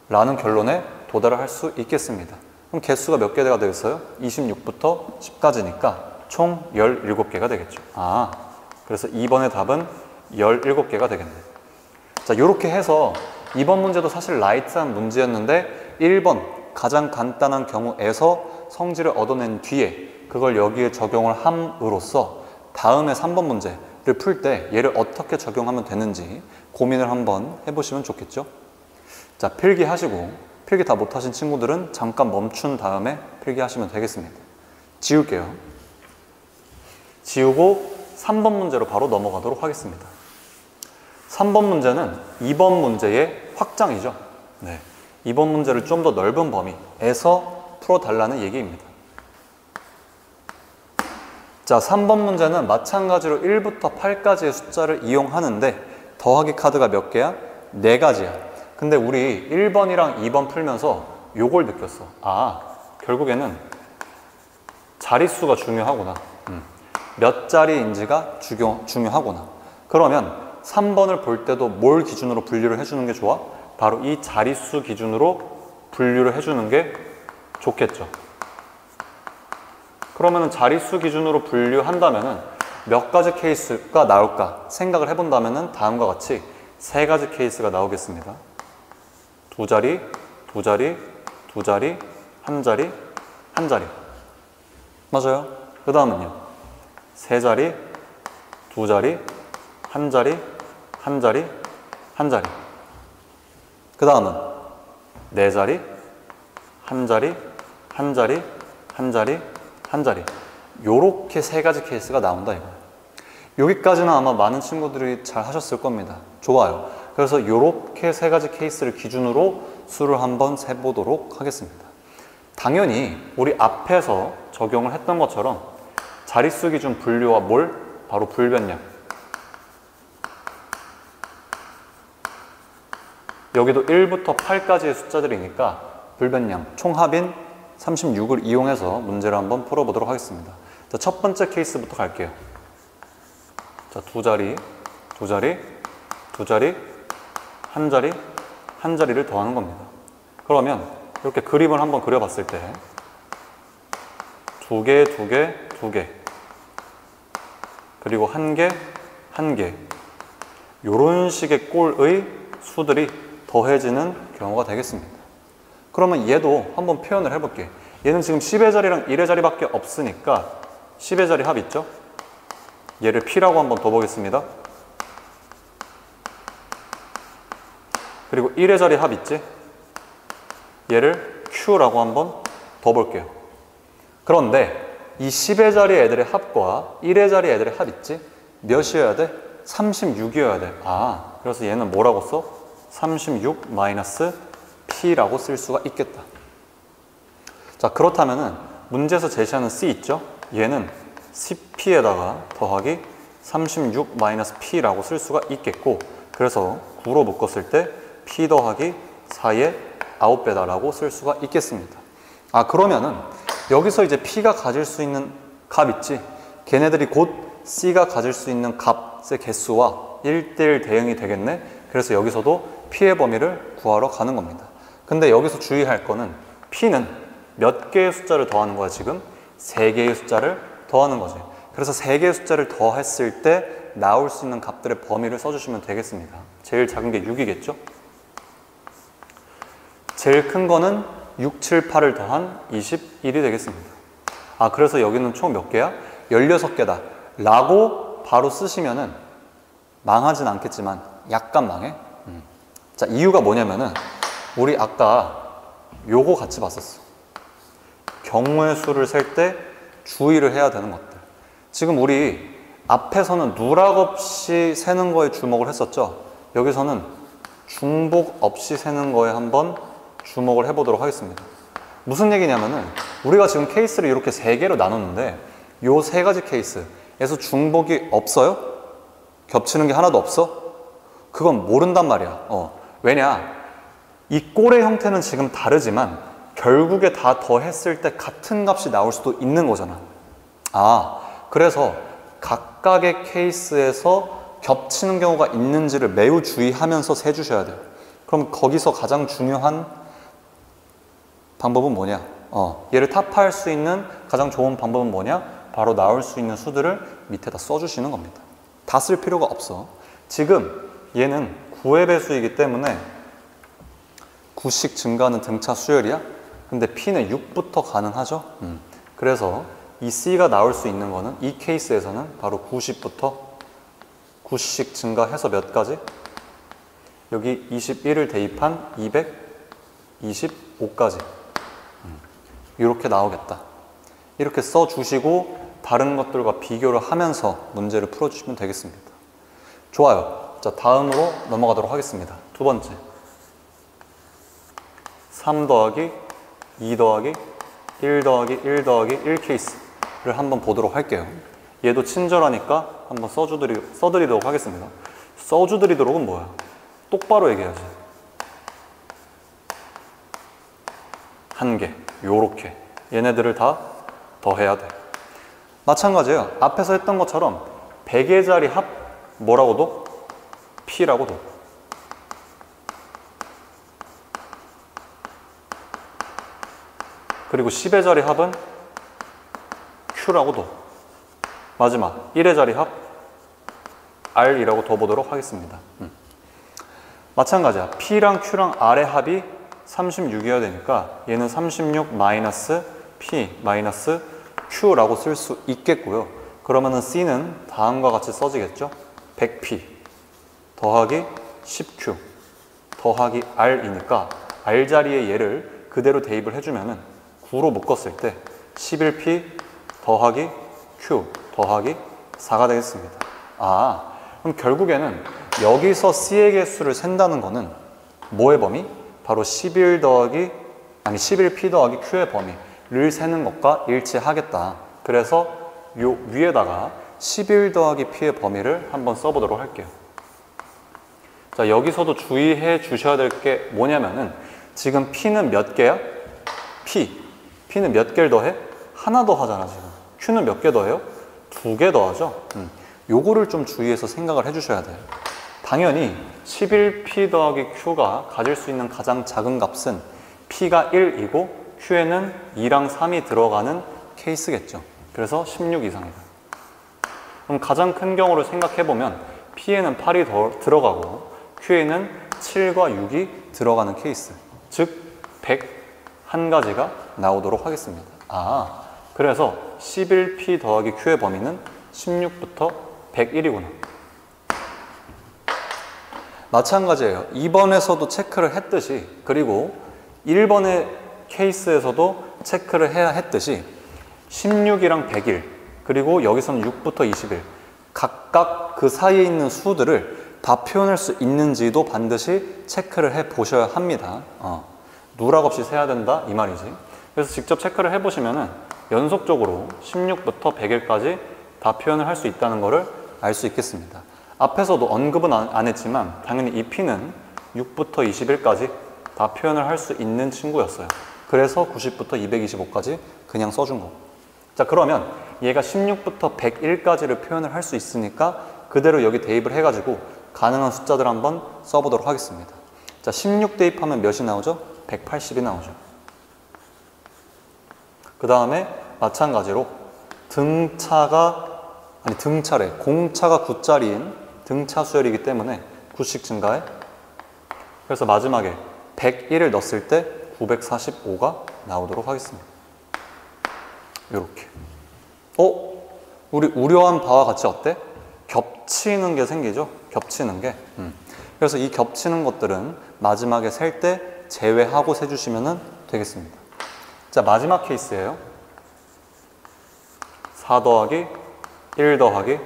라는 결론에 도달을 할 수 있겠습니다. 그럼 개수가 몇 개가 되겠어요? 26부터 10까지니까 총 17개가 되겠죠. 그래서 2번의 답은 17개가 되겠네. 자, 이렇게 해서 이번 문제도 사실 라이트한 문제였는데 1번 가장 간단한 경우에서 성질을 얻어낸 뒤에 그걸 여기에 적용을 함으로써 다음에 3번 문제를 풀 때 얘를 어떻게 적용하면 되는지 고민을 한번 해보시면 좋겠죠. 자, 필기하시고, 필기 다 못하신 친구들은 잠깐 멈춘 다음에 필기하시면 되겠습니다. 지울게요. 지우고 3번 문제로 바로 넘어가도록 하겠습니다. 3번 문제는 2번 문제의 확장이죠. 네. 2번 문제를 좀 더 넓은 범위에서 풀어달라는 얘기입니다. 자, 3번 문제는 마찬가지로 1부터 8까지의 숫자를 이용하는데 더하기 카드가 몇 개야? 4가지야. 근데 우리 1번이랑 2번 풀면서 요걸 느꼈어. 결국에는 자릿수가 중요하구나. 몇 자리인지가 중요하구나. 그러면 3번을 볼 때도 뭘 기준으로 분류를 해주는 게 좋아? 바로 이 자릿수 기준으로 분류를 해주는 게 좋겠죠. 그러면은 자릿수 기준으로 분류한다면은 몇 가지 케이스가 나올까 생각을 해본다면은 다음과 같이 세 가지 케이스가 나오겠습니다. 두 자리, 두 자리, 두 자리, 한 자리, 한 자리. 맞아요. 그 다음은요. 세 자리, 두 자리, 한 자리, 한 자리, 한 자리. 그 다음은 네 자리, 한 자리, 한 자리, 한 자리, 한 자리. 요렇게 세 가지 케이스가 나온다 이거예요. 여기까지는 아마 많은 친구들이 잘 하셨을 겁니다. 좋아요. 그래서 요렇게 세 가지 케이스를 기준으로 수를 한번 세보도록 하겠습니다. 당연히 우리 앞에서 적용을 했던 것처럼 자릿수 기준 분류와 뭘? 바로 불변량. 여기도 1부터 8까지의 숫자들이니까 불변량, 총합인 36을 이용해서 문제를 한번 풀어보도록 하겠습니다. 자, 첫 번째 케이스부터 갈게요. 자, 두 자리, 두 자리, 두 자리, 한 자리, 한 자리를 더하는 겁니다. 그러면 이렇게 그림을 한번 그려봤을 때 두 개, 두 개, 두 개, 그리고 한 개, 한 개, 이런 식의 꼴의 수들이 더해지는 경우가 되겠습니다. 그러면 얘도 한번 표현을 해볼게요. 얘는 지금 10의 자리랑 1의 자리밖에 없으니까 10의 자리 합 있죠? 얘를 P라고 한번 더 보겠습니다. 그리고 1의 자리 합 있지? 얘를 Q라고 한번 더 볼게요. 그런데 이 10의 자리 애들의 합과 1의 자리 애들의 합 있지? 몇이어야 돼? 36이어야 돼. 아, 그래서 얘는 뭐라고 써? 36 마이너스 P라고 쓸 수가 있겠다. 자, 그렇다면은 문제에서 제시하는 C 있죠? 얘는 CP에다가 더하기 36 마이너스 P라고 쓸 수가 있겠고, 그래서 9로 묶었을 때 P 더하기 4의 9배다 라고 쓸 수가 있겠습니다. 아, 그러면은 여기서 이제 P가 가질 수 있는 값 있지? 걔네들이 곧 C가 가질 수 있는 값의 개수와 1:1 대응이 되겠네? 그래서 여기서도 P의 범위를 구하러 가는 겁니다. 근데 여기서 주의할 거는 P는 몇 개의 숫자를 더하는 거야 지금? 3개의 숫자를 더하는 거지. 그래서 3개의 숫자를 더했을 때 나올 수 있는 값들의 범위를 써주시면 되겠습니다. 제일 작은 게 6이겠죠? 제일 큰 거는 6, 7, 8을 더한 21이 되겠습니다. 아, 그래서 여기는 총 몇 개야? 16개다 라고 바로 쓰시면은 망하진 않겠지만 약간 망해. 자, 이유가 뭐냐면은 우리 아까 요거 같이 봤었어. 경우의 수를 셀 때 주의를 해야 되는 것들. 지금 우리 앞에서는 누락 없이 세는 거에 주목을 했었죠. 여기서는 중복 없이 세는 거에 한번 주목을 해보도록 하겠습니다. 무슨 얘기냐면은 우리가 지금 케이스를 이렇게 3개로 나눴는데 요 3가지 케이스에서 중복이 없어요? 겹치는 게 하나도 없어? 그건 모른단 말이야. 왜냐? 이 꼴의 형태는 지금 다르지만 결국에 다 더했을 때 같은 값이 나올 수도 있는 거잖아. 아, 그래서 각각의 케이스에서 겹치는 경우가 있는지를 매우 주의하면서 세주셔야 돼요. 그럼 거기서 가장 중요한 방법은 뭐냐? 얘를 타파할 수 있는 가장 좋은 방법은 뭐냐? 바로 나올 수 있는 수들을 밑에다 써주시는 겁니다. 다 쓸 필요가 없어. 지금 얘는 9의 배수이기 때문에 9씩 증가하는 등차 수열이야? 근데 P는 6부터 가능하죠? 그래서 이 C가 나올 수 있는 거는 이 케이스에서는 바로 90부터 9씩 증가해서 몇 가지? 여기 21을 대입한 225까지 이렇게 나오겠다. 이렇게 써주시고 다른 것들과 비교를 하면서 문제를 풀어주시면 되겠습니다. 좋아요. 자, 다음으로 넘어가도록 하겠습니다. 두 번째, 3 더하기 2 더하기 1 더하기 1 더하기 1 케이스를 한번 보도록 할게요. 얘도 친절하니까 한번 써드리도록 하겠습니다. 써주드리도록은 뭐야? 똑바로 얘기해야지. 한 개, 요렇게. 얘네들을 다 더해야 돼. 마찬가지예요. 앞에서 했던 것처럼 100의 자리 합 뭐라고도? P라고도. 그리고 10의 자리 합은 Q라고 둬. 마지막 1의 자리 합 R이라고 둬보도록 하겠습니다. 마찬가지야. P랑 Q랑 R의 합이 36이어야 되니까 얘는 36 마이너스 P 마이너스 Q라고 쓸 수 있겠고요. 그러면은 C는 다음과 같이 써지겠죠. 100P 더하기 10Q 더하기 R이니까 R 자리에 얘를 그대로 대입을 해주면은 9로 묶었을 때 11P 더하기 Q 더하기 4가 되겠습니다. 그럼 결국에는 여기서 C의 개수를 센다는 거는 뭐의 범위? 바로 11P 더하기 Q의 범위를 세는 것과 일치하겠다. 그래서 요 위에다가 11 더하기 P의 범위를 한번 써보도록 할게요. 자, 여기서도 주의해 주셔야 될 게 뭐냐면은 지금 P는 몇 개야? P는 몇 개를 더해? 하나 더 하잖아 지금. Q는 몇 개 더해요? 2개 더하죠. 요거를 좀 주의해서 생각을 해주셔야 돼요. 당연히 11P 더하기 Q가 가질 수 있는 가장 작은 값은 P가 1이고 Q에는 2랑 3이 들어가는 케이스겠죠. 그래서 16 이상이다. 그럼 가장 큰 경우를 생각해보면 P에는 8이 더 들어가고 Q에는 7과 6이 들어가는 케이스. 즉 101가지가 나오도록 하겠습니다. 그래서 11P 더하기 Q의 범위는 16부터 101이구나. 마찬가지예요. 2번에서도 체크를 했듯이, 그리고 1번의 케이스에서도 체크를 해야 했듯이 16이랑 101, 그리고 여기서는 6부터 21 각각 그 사이에 있는 수들을 다 표현할 수 있는지도 반드시 체크를 해 보셔야 합니다. 누락 없이 세야 된다 이 말이지. 그래서 직접 체크를 해 보시면은 연속적으로 16부터 101까지 다 표현을 할 수 있다는 것을 알 수 있겠습니다. 앞에서도 언급은 안 했지만 당연히 이 P는 6부터 21까지 다 표현을 할 수 있는 친구였어요. 그래서 90부터 225까지 그냥 써준 거고. 자, 그러면 얘가 16부터 101까지를 표현을 할 수 있으니까 그대로 여기 대입을 해가지고 가능한 숫자들 한번 써보도록 하겠습니다. 자, 16 대입하면 몇이 나오죠? 180이 나오죠. 그 다음에 마찬가지로 공차가 9짜리인 등차 수열이기 때문에 9씩 증가해. 그래서 마지막에 101을 넣었을 때 945가 나오도록 하겠습니다. 이렇게. 우리 우려한 바와 같이 어때? 겹치는 게 생기죠? 겹치는 게. 그래서 이 겹치는 것들은 마지막에 셀 때 제외하고 세주시면 되겠습니다. 자, 마지막 케이스예요. 4 더하기 1 더하기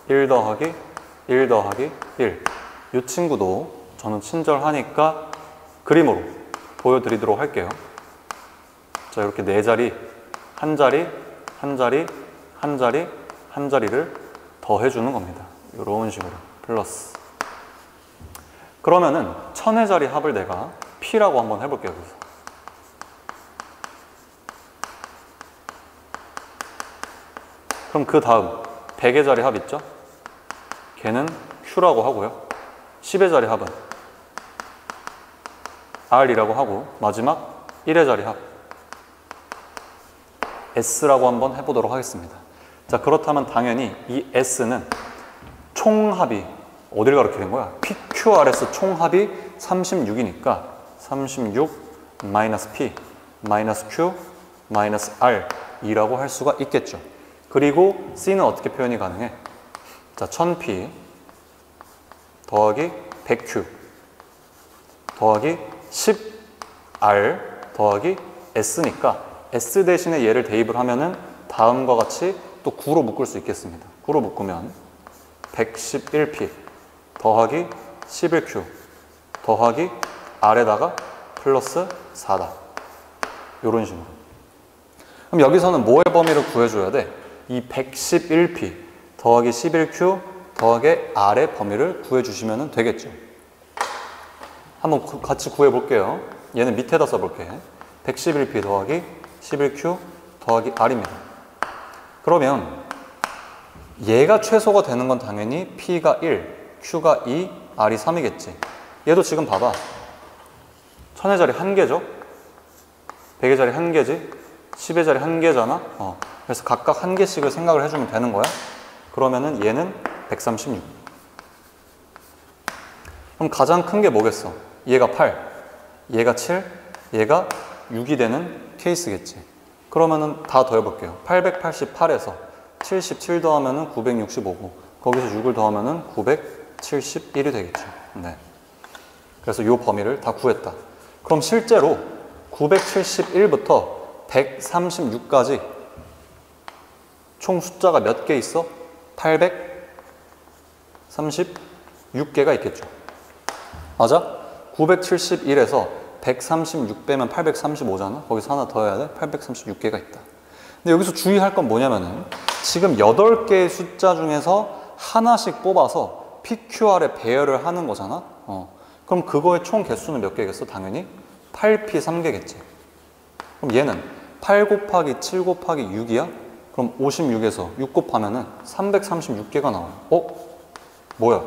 1 더하기 1 더하기 1. 이 친구도 저는 친절하니까 그림으로 보여드리도록 할게요. 자, 이렇게 네 자리, 한 자리, 한 자리, 한 자리, 한 자리를 더해주는 겁니다. 이런 식으로 플러스. 그러면은 1000의 자리 합을 내가 P라고 한번 해볼게요. 그래서 그럼 그 다음 100의 자리 합 있죠? 걔는 Q라고 하고요. 10의 자리 합은 R이라고 하고 마지막 1의 자리 합 S라고 한번 해보도록 하겠습니다. 자, 그렇다면 당연히 이 S는 총합이 어딜 가리키는 거야? PQRS 총합이 36이니까 36 마이너스 P 마이너스 Q 마이너스 R이라고 할 수가 있겠죠. 그리고 C는 어떻게 표현이 가능해? 자, 1000P 더하기 100Q 더하기 10R 더하기 S니까 S 대신에 얘를 대입을 하면은 다음과 같이 또 9로 묶을 수 있겠습니다. 9로 묶으면 111P 더하기 11Q 더하기 R에다가 플러스 4다. 이런 식으로. 그럼 여기서는 뭐의 범위를 구해줘야 돼? 이 111P 더하기 11Q 더하기 R의 범위를 구해주시면 되겠죠. 한번 같이 구해볼게요. 얘는 밑에다 써볼게. 111P 더하기 11Q 더하기 R입니다. 그러면 얘가 최소가 되는 건 당연히 P가 1, Q가 2, R이 3이겠지. 얘도 지금 봐봐. 1000의 자리 1개죠? 100의 자리 1개지? 10의 자리 1개잖아. 그래서 각각 1개씩을 생각을 해주면 되는 거야. 그러면은 얘는 136. 그럼 가장 큰 게 뭐겠어? 얘가 8, 얘가 7, 얘가 6이 되는 케이스겠지. 그러면은 다 더해볼게요. 888에서 77 더하면은 965고, 거기서 6을 더하면은 971이 되겠죠. 네. 그래서 이 범위를 다 구했다. 그럼 실제로 971부터 136까지 총 숫자가 몇 개 있어? 836개가 있겠죠. 맞아? 971에서 136 빼면 835잖아. 거기서 하나 더 해야 돼. 836개가 있다. 근데 여기서 주의할 건 뭐냐면은 지금 8개의 숫자 중에서 하나씩 뽑아서 PQR에 배열을 하는 거잖아. 그럼 그거의 총 개수는 몇 개겠어? 당연히 8P 3개겠지. 그럼 얘는 8 곱하기 7 곱하기 6이야? 그럼 56에서 6 곱하면은 336개가 나와. 뭐야?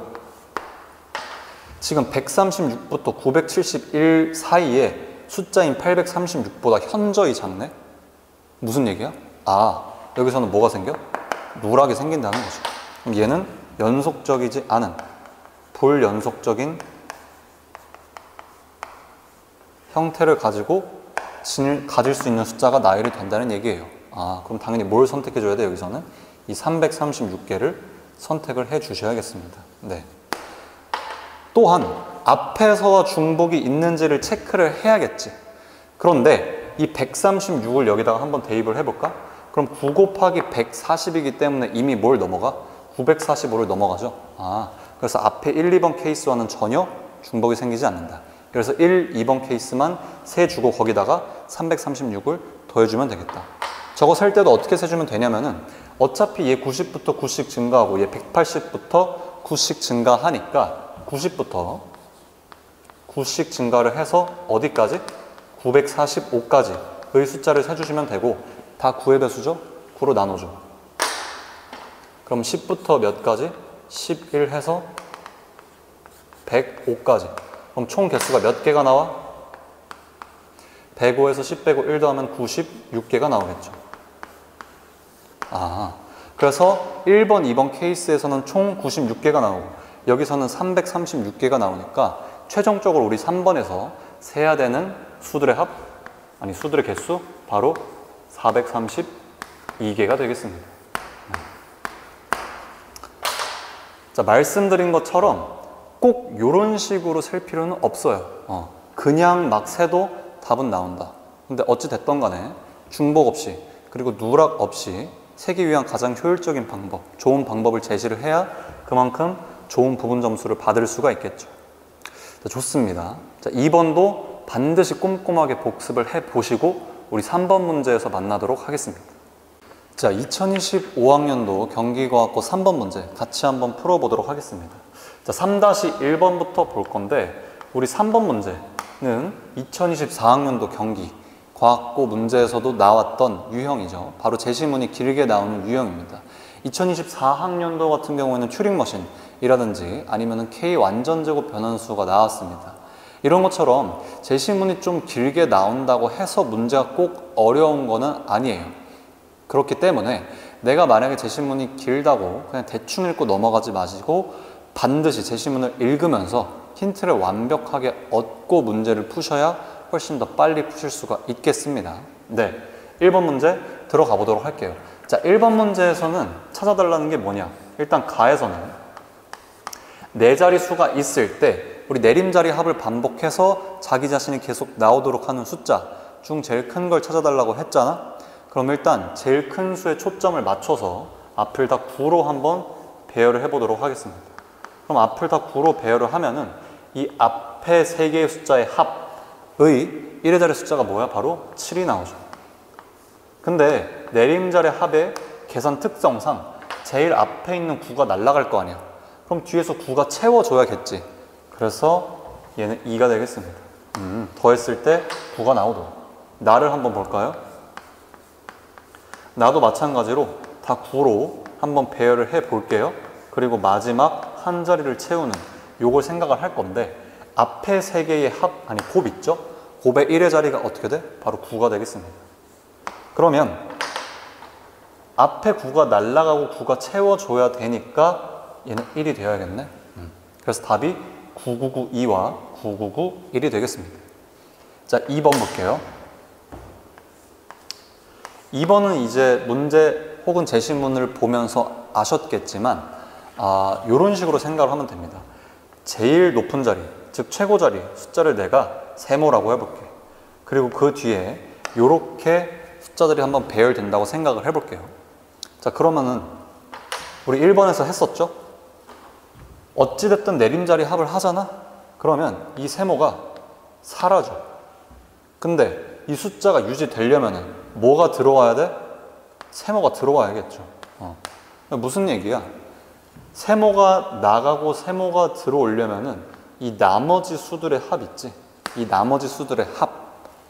지금 136부터 971 사이에 숫자인 836보다 현저히 작네? 무슨 얘기야? 여기서는 뭐가 생겨? 누락이 생긴다는 거죠. 그럼 얘는 연속적이지 않은 불연속적인 형태를 가지고 가질 수 있는 숫자가 나열이 된다는 얘기예요. 그럼 당연히 뭘 선택해줘야 돼? 여기서는 이 336개를 선택을 해 주셔야겠습니다. 네. 또한 앞에서와 중복이 있는지를 체크를 해야겠지. 그런데 이 136을 여기다가 한번 대입을 해볼까? 그럼 9 곱하기 140이기 때문에 이미 뭘 넘어가? 945를 넘어가죠. 그래서 앞에 1, 2번 케이스와는 전혀 중복이 생기지 않는다. 그래서 1, 2번 케이스만 세주고 거기다가 336을 더해주면 되겠다. 저거 셀 때도 어떻게 세주면 되냐면은 어차피 얘 90부터 9씩 증가하고 얘 180부터 9씩 증가하니까 90부터 9씩 증가를 해서 어디까지? 945까지의 숫자를 세주시면 되고, 다 9의 배수죠? 9로 나눠줘. 그럼 10부터 몇 가지? 11 해서 105까지. 그럼 총 개수가 몇 개가 나와? 105에서 10 빼고 1 더하면 96개가 나오겠죠. 그래서 1번, 2번 케이스에서는 총 96개가 나오고 여기서는 336개가 나오니까 최종적으로 우리 3번에서 세야 되는 수들의 수들의 개수 바로 432개가 되겠습니다. 자, 말씀드린 것처럼 꼭 이런 식으로 셀 필요는 없어요. 그냥 막 세도 답은 나온다. 근데 어찌 됐던 간에 중복 없이 그리고 누락 없이 세기 위한 가장 효율적인 방법, 좋은 방법을 제시를 해야 그만큼 좋은 부분 점수를 받을 수가 있겠죠. 자, 좋습니다. 자, 2번도 반드시 꼼꼼하게 복습을 해보시고 우리 3번 문제에서 만나도록 하겠습니다. 자, 2025학년도 경기과학고 3번 문제 같이 한번 풀어보도록 하겠습니다. 자, 3-1번부터 볼 건데 우리 3번 문제는 2024학년도 경기과학고 문제에서도 나왔던 유형이죠. 바로 제시문이 길게 나오는 유형입니다. 2024학년도 같은 경우에는 튜링머신이라든지 아니면 K 완전제곱 변환수가 나왔습니다. 이런 것처럼 제시문이 좀 길게 나온다고 해서 문제가 꼭 어려운 거는 아니에요. 그렇기 때문에 내가 만약에 제시문이 길다고 그냥 대충 읽고 넘어가지 마시고 반드시 제시문을 읽으면서 힌트를 완벽하게 얻고 문제를 푸셔야 훨씬 더 빨리 푸실 수가 있겠습니다. 네, 1번 문제 들어가 보도록 할게요. 자, 1번 문제에서는 찾아달라는 게 뭐냐? 일단 가에서는 네 자릿수가 있을 때 우리 내림자리 합을 반복해서 자기 자신이 계속 나오도록 하는 숫자 중 제일 큰 걸 찾아달라고 했잖아? 그럼 일단 제일 큰 수에 초점을 맞춰서 앞을 다 9로 한번 배열을 해보도록 하겠습니다. 그럼 앞을 다 9로 배열을 하면은 이 앞에 3개의 숫자의 합의 1의 자리 숫자가 뭐야? 바로 7이 나오죠. 근데 내림자리 합의 계산 특성상 제일 앞에 있는 9가 날아갈 거 아니야. 그럼 뒤에서 9가 채워줘야겠지. 그래서 얘는 2가 되겠습니다. 더했을 때 9가 나오도록. 나를 한번 볼까요? 나도 마찬가지로 다 9로 한번 배열을 해 볼게요. 그리고 마지막 한 자리를 채우는 요걸 생각을 할 건데 앞에 3개의 곱 있죠? 곱의 1의 자리가 어떻게 돼? 바로 9가 되겠습니다. 그러면 앞에 9가 날아가고 9가 채워줘야 되니까 얘는 1이 되어야겠네. 그래서 답이 9992와 9991이 되겠습니다. 자, 2번 볼게요. 2번은 이제 문제 혹은 제시문을 보면서 아셨겠지만 이런 식으로 생각을 하면 됩니다. 제일 높은 자리, 즉 최고 자리 숫자를 내가 세모라고 해볼게. 그리고 그 뒤에 이렇게 숫자들이 한번 배열된다고 생각을 해볼게요. 자, 그러면은 우리 1번에서 했었죠? 어찌됐든 내림자리 합을 하잖아? 그러면 이 세모가 사라져. 근데 이 숫자가 유지되려면은 뭐가 들어와야 돼? 세모가 들어와야겠죠. 무슨 얘기야? 세모가 나가고 세모가 들어오려면은 이 나머지 수들의 합 있지? 이 나머지 수들의 합,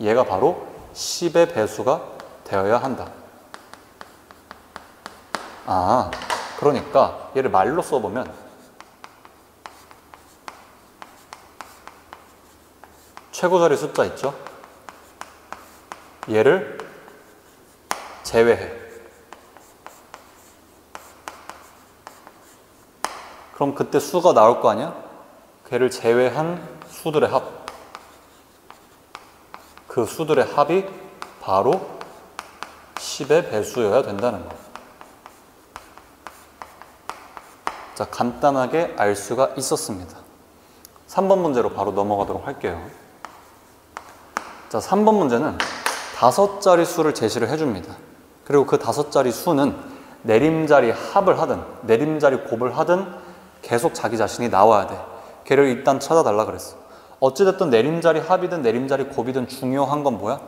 얘가 바로 10의 배수가 되어야 한다. 그러니까 얘를 말로 써보면 최고자리 숫자 있죠? 얘를 제외해. 그럼 그때 수가 나올 거 아니야? 걔를 제외한 수들의 합. 그 수들의 합이 바로 10의 배수여야 된다는 거. 자, 간단하게 알 수가 있었습니다. 3번 문제로 바로 넘어가도록 할게요. 자, 3번 문제는 5자리 수를 제시를 해줍니다. 그리고 그 5자리 수는 내림자리 합을 하든 내림자리 곱을 하든 계속 자기 자신이 나와야 돼. 걔를 일단 찾아달라 그랬어. 어찌됐든 내림자리 합이든 내림자리 곱이든 중요한 건 뭐야?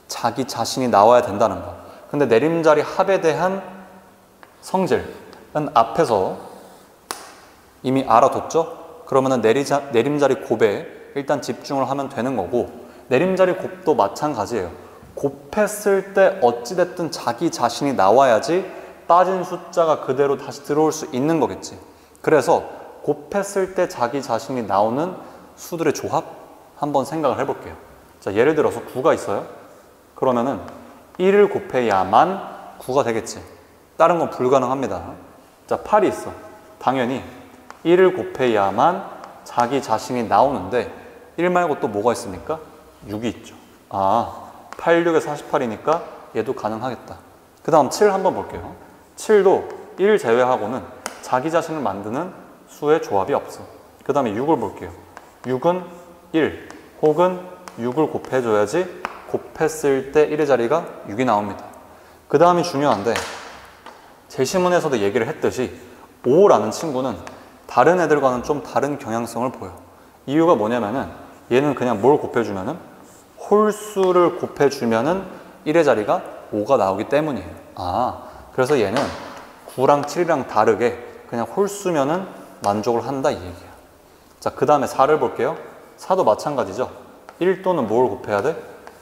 자기 자신이 나와야 된다는 거. 근데 내림자리 합에 대한 성질은 앞에서 이미 알아뒀죠? 그러면은 내림자리 곱에 일단 집중을 하면 되는 거고, 내림자리 곱도 마찬가지예요. 곱했을 때 어찌됐든 자기 자신이 나와야지 빠진 숫자가 그대로 다시 들어올 수 있는 거겠지. 그래서 곱했을 때 자기 자신이 나오는 수들의 조합 한번 생각을 해볼게요. 자, 예를 들어서 9가 있어요. 그러면은 1을 곱해야만 9가 되겠지. 다른 건 불가능합니다. 자, 8이 있어. 당연히 1을 곱해야만 자기 자신이 나오는데 1 말고 또 뭐가 있습니까? 6이 있죠. 8, 6에 48이니까 얘도 가능하겠다. 그 다음 7 한번 볼게요. 7도 1 제외하고는 자기 자신을 만드는 수의 조합이 없어. 그 다음에 6을 볼게요. 6은 1 혹은 6을 곱해줘야지 곱했을 때 1의 자리가 6이 나옵니다. 그 다음이 중요한데, 제시문에서도 얘기를 했듯이 5라는 친구는 다른 애들과는 좀 다른 경향성을 보여. 이유가 뭐냐면은 얘는 그냥 뭘 곱해주면은 홀수를 곱해주면은 1의 자리가 5가 나오기 때문이에요. 그래서 얘는 9랑 7이랑 다르게 그냥 홀수면은 만족을 한다 이 얘기야. 자, 그 다음에 4를 볼게요. 4도 마찬가지죠. 1 또는 뭘 곱해야 돼?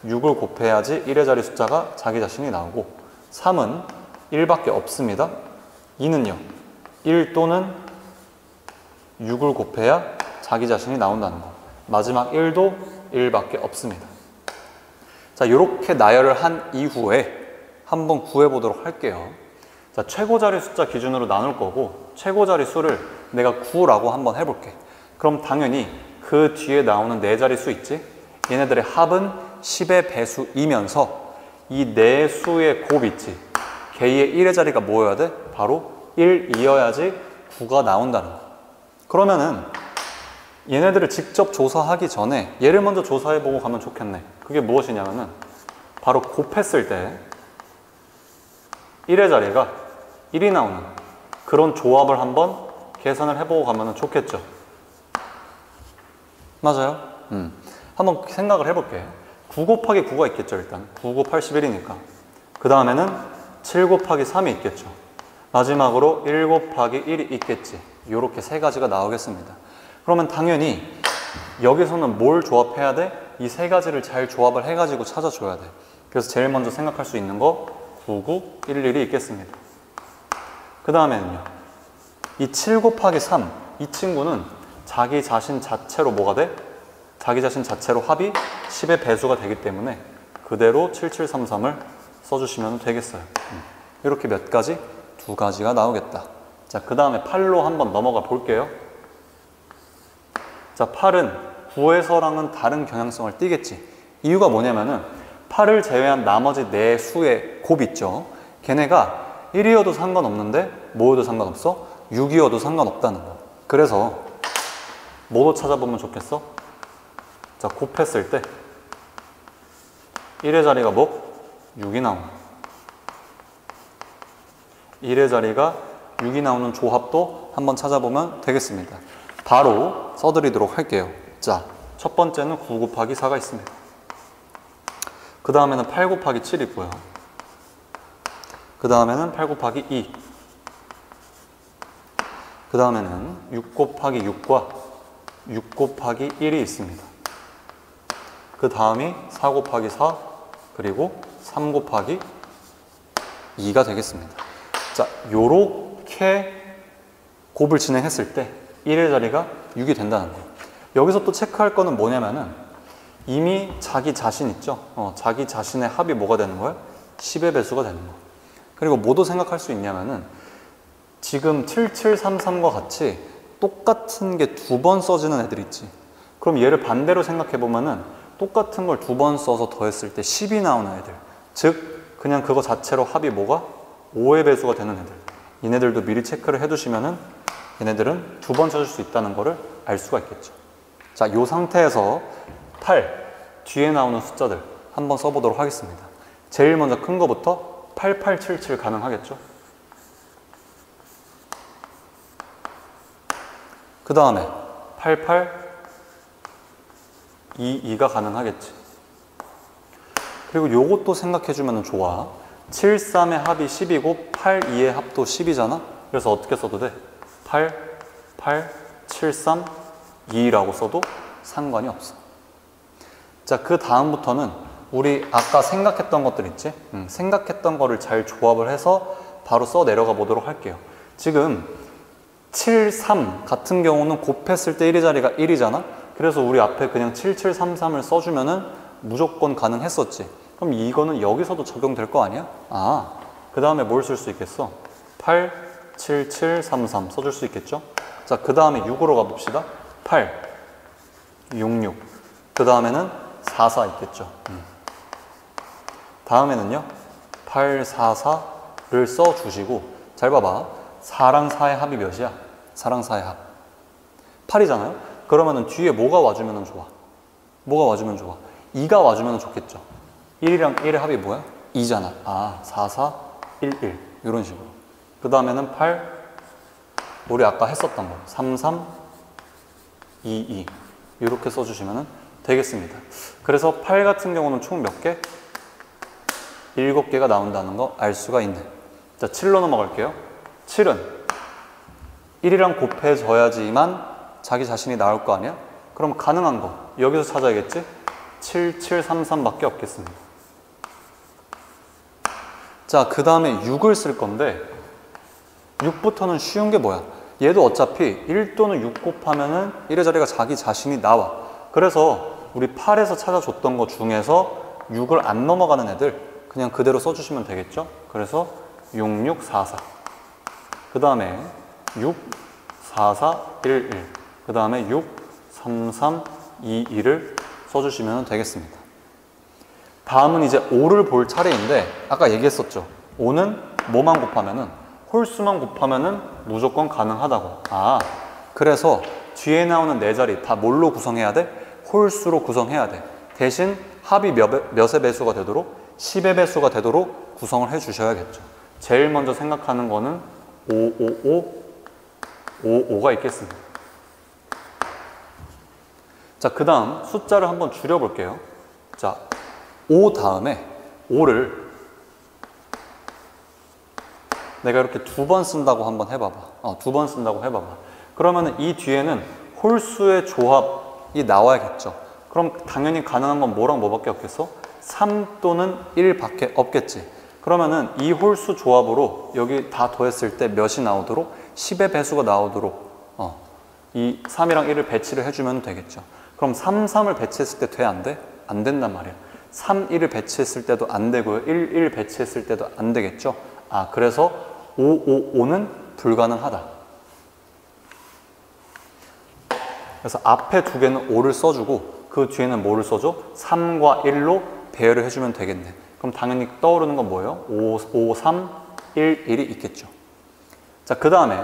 6을 곱해야지 1의 자리 숫자가 자기 자신이 나오고, 3은 1밖에 없습니다. 2는요. 1 또는 6을 곱해야 자기 자신이 나온다는 거. 마지막 1도 1밖에 없습니다. 자, 이렇게 나열을 한 이후에 한번 구해보도록 할게요. 자, 최고자리 숫자 기준으로 나눌 거고, 최고자리 수를 내가 9라고 한번 해볼게. 그럼 당연히 그 뒤에 나오는 4자리 수 있지? 얘네들의 합은 10의 배수이면서 이 4수의 곱 있지? 걔의 1의 자리가 뭐여야 돼? 바로 1이어야지 9가 나온다는 거. 그러면은 얘네들을 직접 조사하기 전에 얘를 먼저 조사해보고 가면 좋겠네. 그게 무엇이냐면은 바로 곱했을 때 1의 자리가 1이 나오는 그런 조합을 한번 계산을 해보고 가면 좋겠죠. 맞아요? 한번 생각을 해볼게. 9 곱하기 9가 있겠죠. 일단 9, 9, 81이니까. 그 다음에는 7 곱하기 3이 있겠죠. 마지막으로 1 곱하기 1이 있겠지. 이렇게 세 가지가 나오겠습니다. 그러면 당연히 여기서는 뭘 조합해야 돼? 이 세 가지를 잘 조합을 해가지고 찾아줘야 돼. 그래서 제일 먼저 생각할 수 있는 거 99111이 있겠습니다. 그 다음에는요, 이 7 곱하기 3, 이 친구는 자기 자신 자체로 뭐가 돼? 자기 자신 자체로 합이 10의 배수가 되기 때문에 그대로 7733을 써주시면 되겠어요. 이렇게 몇 가지? 두 가지가 나오겠다. 자, 그 다음에 8로 한번 넘어가 볼게요. 자, 8은 9에서랑은 다른 경향성을 띠겠지. 이유가 뭐냐면은 8을 제외한 나머지 4수의 곱 있죠. 걔네가 1이어도 상관없는데 뭐여도 상관없어? 6이어도 상관없다는 거. 그래서 뭐로 찾아보면 좋겠어? 자, 곱했을 때 1의 자리가 뭐? 6이 나오는 1의 자리가 6이 나오는 조합도 한번 찾아보면 되겠습니다. 바로 써드리도록 할게요. 자, 첫 번째는 9 곱하기 4가 있습니다. 그 다음에는 8 곱하기 7이 있고요. 그 다음에는 8 곱하기 2. 그 다음에는 6 곱하기 6과 6 곱하기 1이 있습니다. 그 다음이 4 곱하기 4 그리고 3 곱하기 2가 되겠습니다. 자, 요렇게 곱을 진행했을 때 1의 자리가 6이 된다는 거예요. 여기서 또 체크할 거는 뭐냐면은 이미 자기 자신 있죠? 자기 자신의 합이 뭐가 되는 거예요? 10의 배수가 되는 거. 그리고 뭐도 생각할 수 있냐면은 지금 7733과 같이 똑같은 게 두 번 써지는 애들 있지. 그럼 얘를 반대로 생각해 보면은 똑같은 걸 두 번 써서 더했을 때 10이 나오는 애들. 즉 그냥 그거 자체로 합이 뭐가? 5의 배수가 되는 애들. 얘네들도 미리 체크를 해두시면은 얘네들은 두 번 쳐줄 수 있다는 거를 알 수가 있겠죠. 자, 요 상태에서 8 뒤에 나오는 숫자들 한번 써보도록 하겠습니다. 제일 먼저 큰 거부터 8877 가능하겠죠. 그 다음에 8822가 가능하겠지. 그리고 요것도 생각해주면 좋아. 73의 합이 10이고 82의 합도 10이잖아. 그래서 어떻게 써도 돼? 8, 8, 7, 3, 2라고 써도 상관이 없어. 자, 그 다음부터는 우리 아까 생각했던 것들 있지? 생각했던 거를 잘 조합을 해서 바로 써 내려가 보도록 할게요. 지금 7, 3 같은 경우는 곱했을 때 1의 자리가 1이잖아? 그래서 우리 앞에 그냥 7733을 써주면은 무조건 가능했었지. 그럼 이거는 여기서도 적용될 거 아니야? 아, 그 다음에 뭘 쓸 수 있겠어? 8, 7, 7, 3, 3 써줄 수 있겠죠? 자, 그 다음에 6으로 가봅시다. 8, 6, 6. 그 다음에는 4, 4 있겠죠. 다음에는요, 8, 4, 4를 써주시고, 잘 봐봐. 4랑 4의 합이 몇이야? 4랑 4의 합. 8이잖아요? 그러면은 뒤에 뭐가 와주면 좋아? 뭐가 와주면 좋아? 2가 와주면 좋겠죠. 1이랑 1의 합이 뭐야? 2잖아. 아, 4, 4, 1, 1. 이런 식으로. 그 다음에는 8, 우리 아까 했었던 거. 3, 3, 2, 2. 이렇게 써주시면 되겠습니다. 그래서 8 같은 경우는 총 몇 개? 7개가 나온다는 거 알 수가 있네. 자, 7로 넘어갈게요. 7은 1이랑 곱해져야지만 자기 자신이 나올 거 아니야? 그럼 가능한 거 여기서 찾아야겠지? 7733밖에 없겠습니다. 자, 그 다음에 6을 쓸 건데 6부터는 쉬운 게 뭐야? 얘도 어차피 1 또는 6 곱하면은 1의 자리가 자기 자신이 나와. 그래서 우리 8에서 찾아줬던 것 중에서 6을 안 넘어가는 애들 그냥 그대로 써주시면 되겠죠? 그래서 6644. 그 다음에 6, 4, 4, 1, 1. 그 다음에 6, 3, 3, 2, 2를 써주시면 되겠습니다. 다음은 이제 5를 볼 차례인데 아까 얘기했었죠. 5는 뭐만 곱하면은 홀수만 곱하면은 무조건 가능하다고. 아, 그래서 뒤에 나오는 네 자리 다 뭘로 구성해야 돼? 홀수로 구성해야 돼. 대신 합이 몇의 배수가 되도록 10의 배수가 되도록 구성을 해 주셔야겠죠. 제일 먼저 생각하는 거는 555가 있겠습니다. 자, 그 다음 숫자를 한번 줄여볼게요. 자, 5 다음에 5를 내가 이렇게 두 번 쓴다고 한번 해봐봐. 두 번 쓴다고 해봐봐. 그러면 이 뒤에는 홀수의 조합이 나와야겠죠. 그럼 당연히 가능한 건 뭐랑 뭐밖에 없겠어? 3 또는 1밖에 없겠지. 그러면은 이 홀수 조합으로 여기 다 더했을 때 몇이 나오도록 10의 배수가 나오도록 이 3이랑 1을 배치를 해주면 되겠죠. 그럼 3, 3을 배치했을 때 돼? 안 돼? 안 된단 말이야. 3, 1을 배치했을 때도 안 되고요. 1, 1 배치했을 때도 안 되겠죠. 아, 그래서 5, 5, 5는 불가능하다. 그래서 앞에 두 개는 5를 써주고 그 뒤에는 뭐를 써줘? 3과 1로 배열을 해주면 되겠네. 그럼 당연히 떠오르는 건 뭐예요? 5, 3, 1, 1이 있겠죠. 자, 그 다음에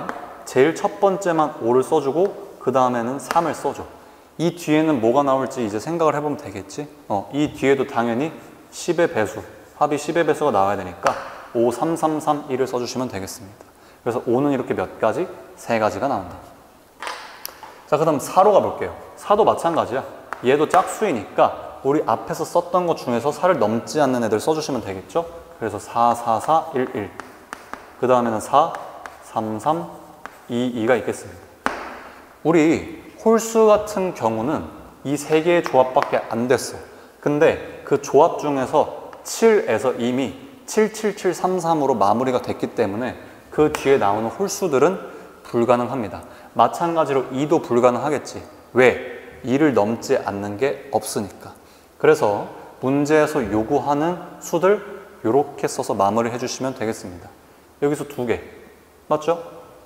제일 첫 번째만 5를 써주고 그 다음에는 3을 써줘. 이 뒤에는 뭐가 나올지 이제 생각을 해보면 되겠지. 이 뒤에도 당연히 10의 배수, 합이 10의 배수가 나와야 되니까 5, 3, 3, 3, 1을 써주시면 되겠습니다. 그래서 5는 이렇게 몇 가지? 3가지가 나온다. 자, 그 다음 4로 가볼게요. 4도 마찬가지야. 얘도 짝수이니까 우리 앞에서 썼던 것 중에서 4를 넘지 않는 애들 써주시면 되겠죠. 그래서 4, 4, 4, 1, 1. 그 다음에는 4, 3, 3, 2, 2가 있겠습니다. 우리 홀수 같은 경우는 이 세 개의 조합밖에 안 됐어. 근데 그 조합 중에서 7에서 이미 77733으로 마무리가 됐기 때문에 그 뒤에 나오는 홀수들은 불가능합니다. 마찬가지로 2도 불가능하겠지. 왜? 2를 넘지 않는 게 없으니까. 그래서 문제에서 요구하는 수들 이렇게 써서 마무리해 주시면 되겠습니다. 여기서 2개 맞죠?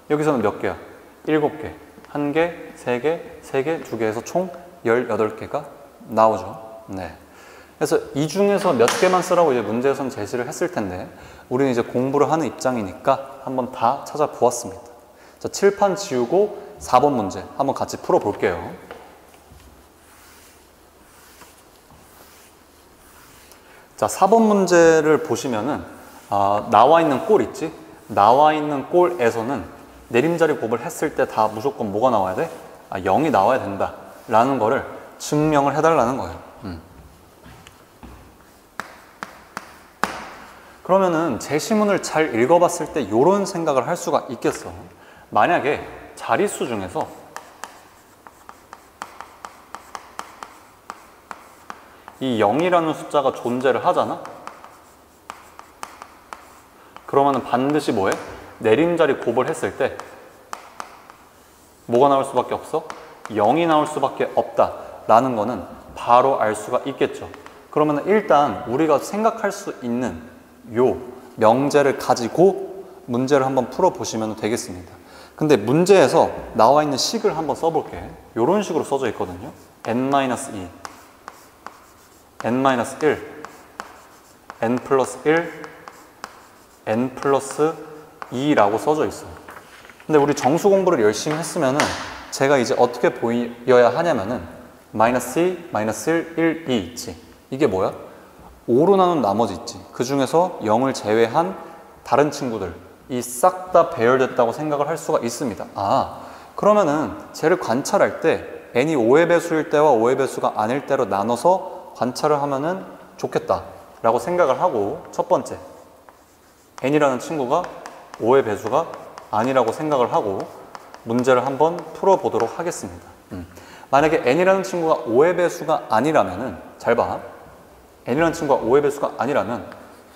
여기서는 몇 개야? 7개. 1개, 3개, 3개, 2개 해서 총 18개가 나오죠. 네. 그래서 이 중에서 몇 개만 쓰라고 이제 문제에서는 제시를 했을 텐데 우리는 이제 공부를 하는 입장이니까 한번 다 찾아보았습니다. 자, 칠판 지우고 4번 문제 한번 같이 풀어볼게요. 자, 4번 문제를 보시면은 나와 있는 꼴 있지? 나와 있는 꼴에서는 내림자리 곱을 했을 때 다 무조건 뭐가 나와야 돼? 0이 나와야 된다 라는 거를 증명을 해달라는 거예요. 그러면은 제시문을 잘 읽어봤을 때 이런 생각을 할 수가 있겠어. 만약에 자릿수 중에서 이 0이라는 숫자가 존재를 하잖아? 그러면은 반드시 뭐해? 내림자리 곱을 했을 때 뭐가 나올 수밖에 없어? 0이 나올 수밖에 없다라는 거는 바로 알 수가 있겠죠. 그러면 일단 우리가 생각할 수 있는 요 명제를 가지고 문제를 한번 풀어보시면 되겠습니다. 근데 문제에서 나와 있는 식을 한번 써볼게. 이런 식으로 써져 있거든요. n-2, n-1, n 플러스 1, n 플러스 2라고 써져 있어요. 근데 우리 정수 공부를 열심히 했으면은 제가 이제 어떻게 보여야 하냐면은 마이너스 2, 마이너스 1, 1, 2 있지. 이게 뭐야? 5로 나눈 나머지 있지. 그 중에서 0을 제외한 다른 친구들 이 싹 다 배열됐다고 생각을 할 수가 있습니다. 그러면은 쟤를 관찰할 때 n이 5의 배수일 때와 5의 배수가 아닐 때로 나눠서 관찰을 하면은 좋겠다 라고 생각을 하고, 첫 번째 n이라는 친구가 5의 배수가 아니라고 생각을 하고 문제를 한번 풀어보도록 하겠습니다. 만약에 n이라는 친구가 5의 배수가 아니라면은, 잘 봐, n이라는 친구가 5의 배수가 아니라면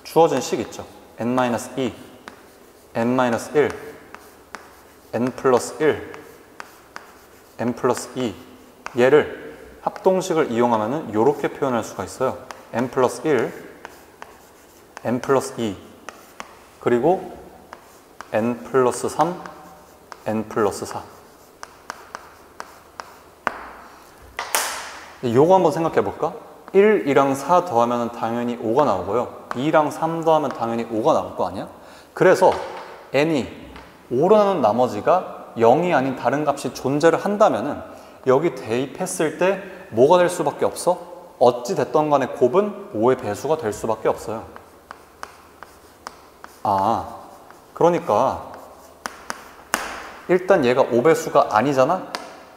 주어진 식 있죠. n-2, n-1, n 플러스 1, n 플러스 2. 얘를 합동식을 이용하면은 이렇게 표현할 수가 있어요. n 플러스 1, n 플러스 2, 그리고 n 플러스 3, n 플러스 4. 요거 한번 생각해 볼까? 1, 2랑 4 더하면 당연히 5가 나오고요. 2랑 3 더하면 당연히 5가 나올 거 아니야? 그래서 n이 5라는 나머지가 0이 아닌 다른 값이 존재를 한다면은 여기 대입했을 때 뭐가 될 수밖에 없어? 어찌 됐던 간에 곱은 5의 배수가 될 수밖에 없어요. 그러니까 일단 얘가 5배수가 아니잖아?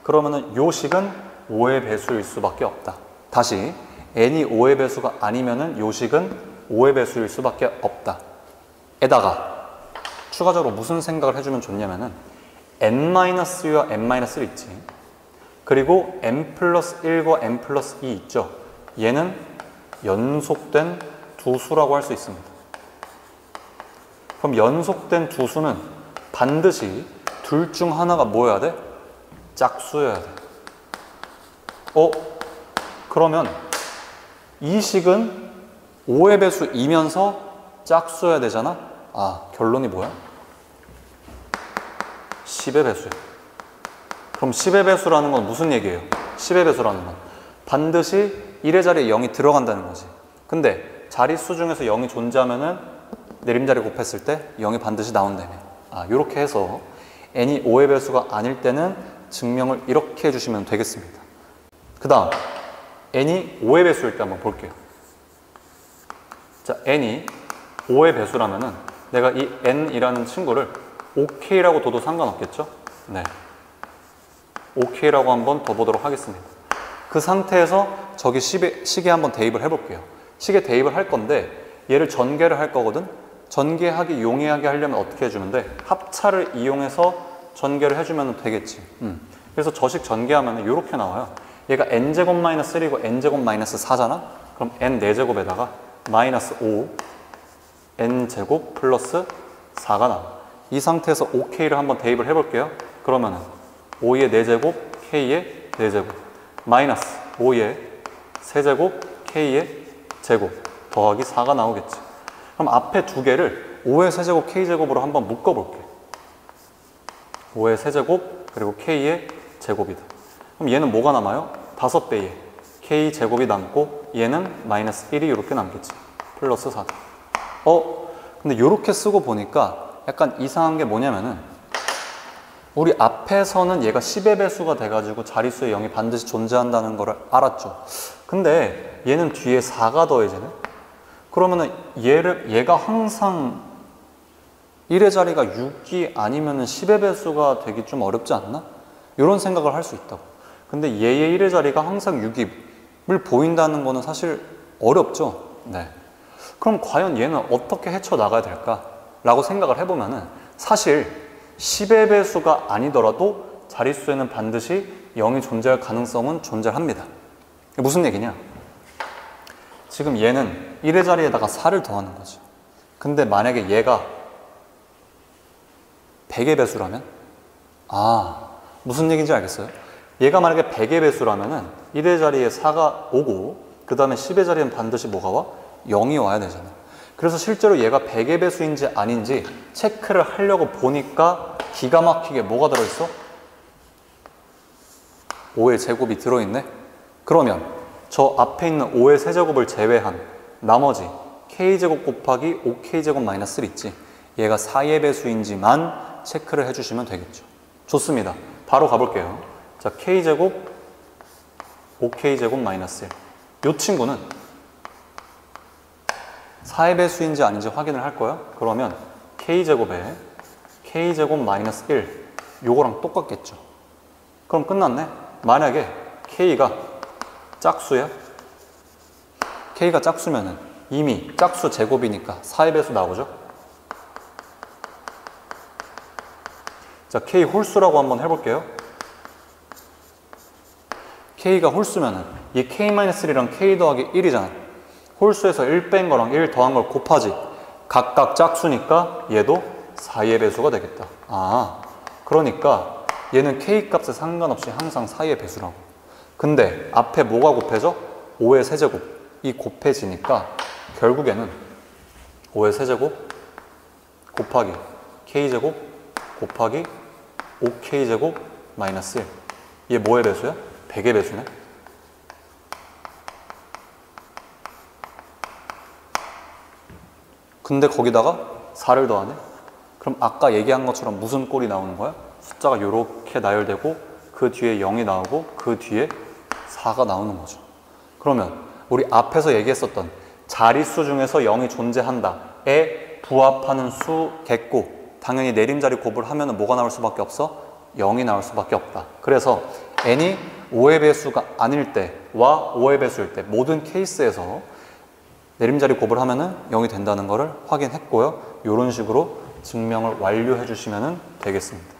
그러면은 요 식은 5의 배수일 수밖에 없다. 다시 n이 5의 배수가 아니면은 요 식은 5의 배수일 수밖에 없다. 에다가 추가적으로 무슨 생각을 해주면 좋냐면은 n-2와 n-1 있지. 그리고 n 플러스 1과 n 플러스 2 있죠. 얘는 연속된 두 수라고 할 수 있습니다. 그럼 연속된 두 수는 반드시 둘 중 하나가 뭐여야 돼? 짝수여야 돼. 그러면 이 식은 5의 배수이면서 짝수여야 되잖아. 아, 결론이 뭐야? 10의 배수야. 그럼 10의 배수라는 건 무슨 얘기예요? 10의 배수라는 건 반드시 1의 자리에 0이 들어간다는 거지. 근데 자릿수 중에서 0이 존재하면은 내림자리 곱했을 때 0이 반드시 나온다며. 아, 이렇게 해서 n이 5의 배수가 아닐 때는 증명을 이렇게 해주시면 되겠습니다. 그 다음 n이 5의 배수일 때 한번 볼게요. 자, n이 5의 배수라면은 내가 이 n이라는 친구를 ok라고 둬도 상관없겠죠? 네. ok라고 한번 더 보도록 하겠습니다. 그 상태에서 저기 식에 한번 대입을 해볼게요. 식에 대입을 할 건데 얘를 전개를 할 거거든? 전개하기 용이하게 하려면 어떻게 해주면 돼? 합차를 이용해서 전개를 해주면 되겠지. 그래서 저식 전개하면 이렇게 나와요. 얘가 n제곱 마이너스 1이고 n제곱 마이너스 4잖아? 그럼 n 4제곱에다가 마이너스 5 n제곱 플러스 4가 나와. 이 상태에서 ok를 한번 대입을 해볼게요. 그러면은 5의 4제곱 k의 4제곱 마이너스 5의 세제곱 k의 제곱 더하기 4가 나오겠지. 그럼 앞에 두 개를 5의 세제곱 k제곱으로 한번 묶어볼게. 5의 세제곱 그리고 k의 제곱이다. 그럼 얘는 뭐가 남아요? 5배의 k제곱이 남고 얘는 마이너스 1이 이렇게 남겠지. 플러스 4다. 근데 이렇게 쓰고 보니까 약간 이상한 게 뭐냐면은 우리 앞에서는 얘가 10의 배수가 돼가지고 자릿수에 0이 반드시 존재한다는 걸 알았죠. 근데 얘는 뒤에 4가 더해지네? 그러면은 얘가 항상 1의 자리가 6이 아니면은 10의 배수가 되기 좀 어렵지 않나? 이런 생각을 할 수 있다고. 근데 얘의 1의 자리가 항상 6임을 보인다는 거는 사실 어렵죠. 네. 그럼 과연 얘는 어떻게 헤쳐나가야 될까? 라고 생각을 해보면은 사실 10의 배수가 아니더라도 자릿수에는 반드시 0이 존재할 가능성은 존재합니다. 무슨 얘기냐? 지금 얘는 1의 자리에다가 4를 더하는 거죠. 근데 만약에 얘가 100의 배수라면? 아, 무슨 얘기인지 알겠어요? 얘가 만약에 100의 배수라면은 1의 자리에 4가 오고 그 다음에 10의 자리엔 반드시 뭐가 와? 0이 와야 되잖아. 그래서 실제로 얘가 100의 배수인지 아닌지 체크를 하려고 보니까 기가 막히게 뭐가 들어있어? 5의 제곱이 들어있네? 그러면 저 앞에 있는 5의 세제곱을 제외한 나머지 k제곱 곱하기 5k제곱 마이너스 1 있지? 얘가 4의 배수인지만 체크를 해주시면 되겠죠. 좋습니다. 바로 가볼게요. 자, k제곱 5k제곱 마이너스 1. 이 친구는 4의 배수인지 아닌지 확인을 할 거야. 그러면 k제곱에 k제곱 마이너스 1 요거랑 똑같겠죠. 그럼 끝났네. 만약에 k가 짝수야? k가 짝수면은 이미 짝수 제곱이니까 4의 배수 나오죠. 자, k 홀수라고 한번 해볼게요. k가 홀수면은 이 k-1이랑 k 더하기 1이잖아. 홀수에서 1 뺀 거랑 1 더한 걸 곱하지. 각각 짝수니까 얘도 4의 배수가 되겠다. 아, 그러니까 얘는 k 값에 상관없이 항상 4의 배수라고. 근데 앞에 뭐가 곱해져? 5의 세제곱. 이 곱해지니까 결국에는 5의 세제곱 곱하기 k제곱 곱하기 5k제곱 마이너스 1. 얘 뭐의 배수야? 100의 배수네. 근데 거기다가 4를 더하네? 그럼 아까 얘기한 것처럼 무슨 꼴이 나오는 거야? 숫자가 이렇게 나열되고 그 뒤에 0이 나오고 그 뒤에 4가 나오는 거죠. 그러면 우리 앞에서 얘기했었던 자릿수 중에서 0이 존재한다에 부합하는 수겠고 당연히 내림자리 곱을 하면 뭐가 나올 수밖에 없어? 0이 나올 수밖에 없다. 그래서 n이 5의 배수가 아닐 때와 5의 배수일 때 모든 케이스에서 내림자리 곱을 하면은 0이 된다는 것을 확인했고요. 이런 식으로 증명을 완료해 주시면 되겠습니다.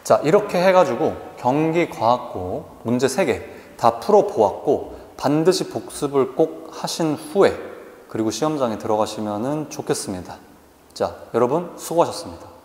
자, 이렇게 해가지고 경기과학고 문제 3개 다 풀어보았고 반드시 복습을 꼭 하신 후에 그리고 시험장에 들어가시면 좋겠습니다. 자, 여러분 수고하셨습니다.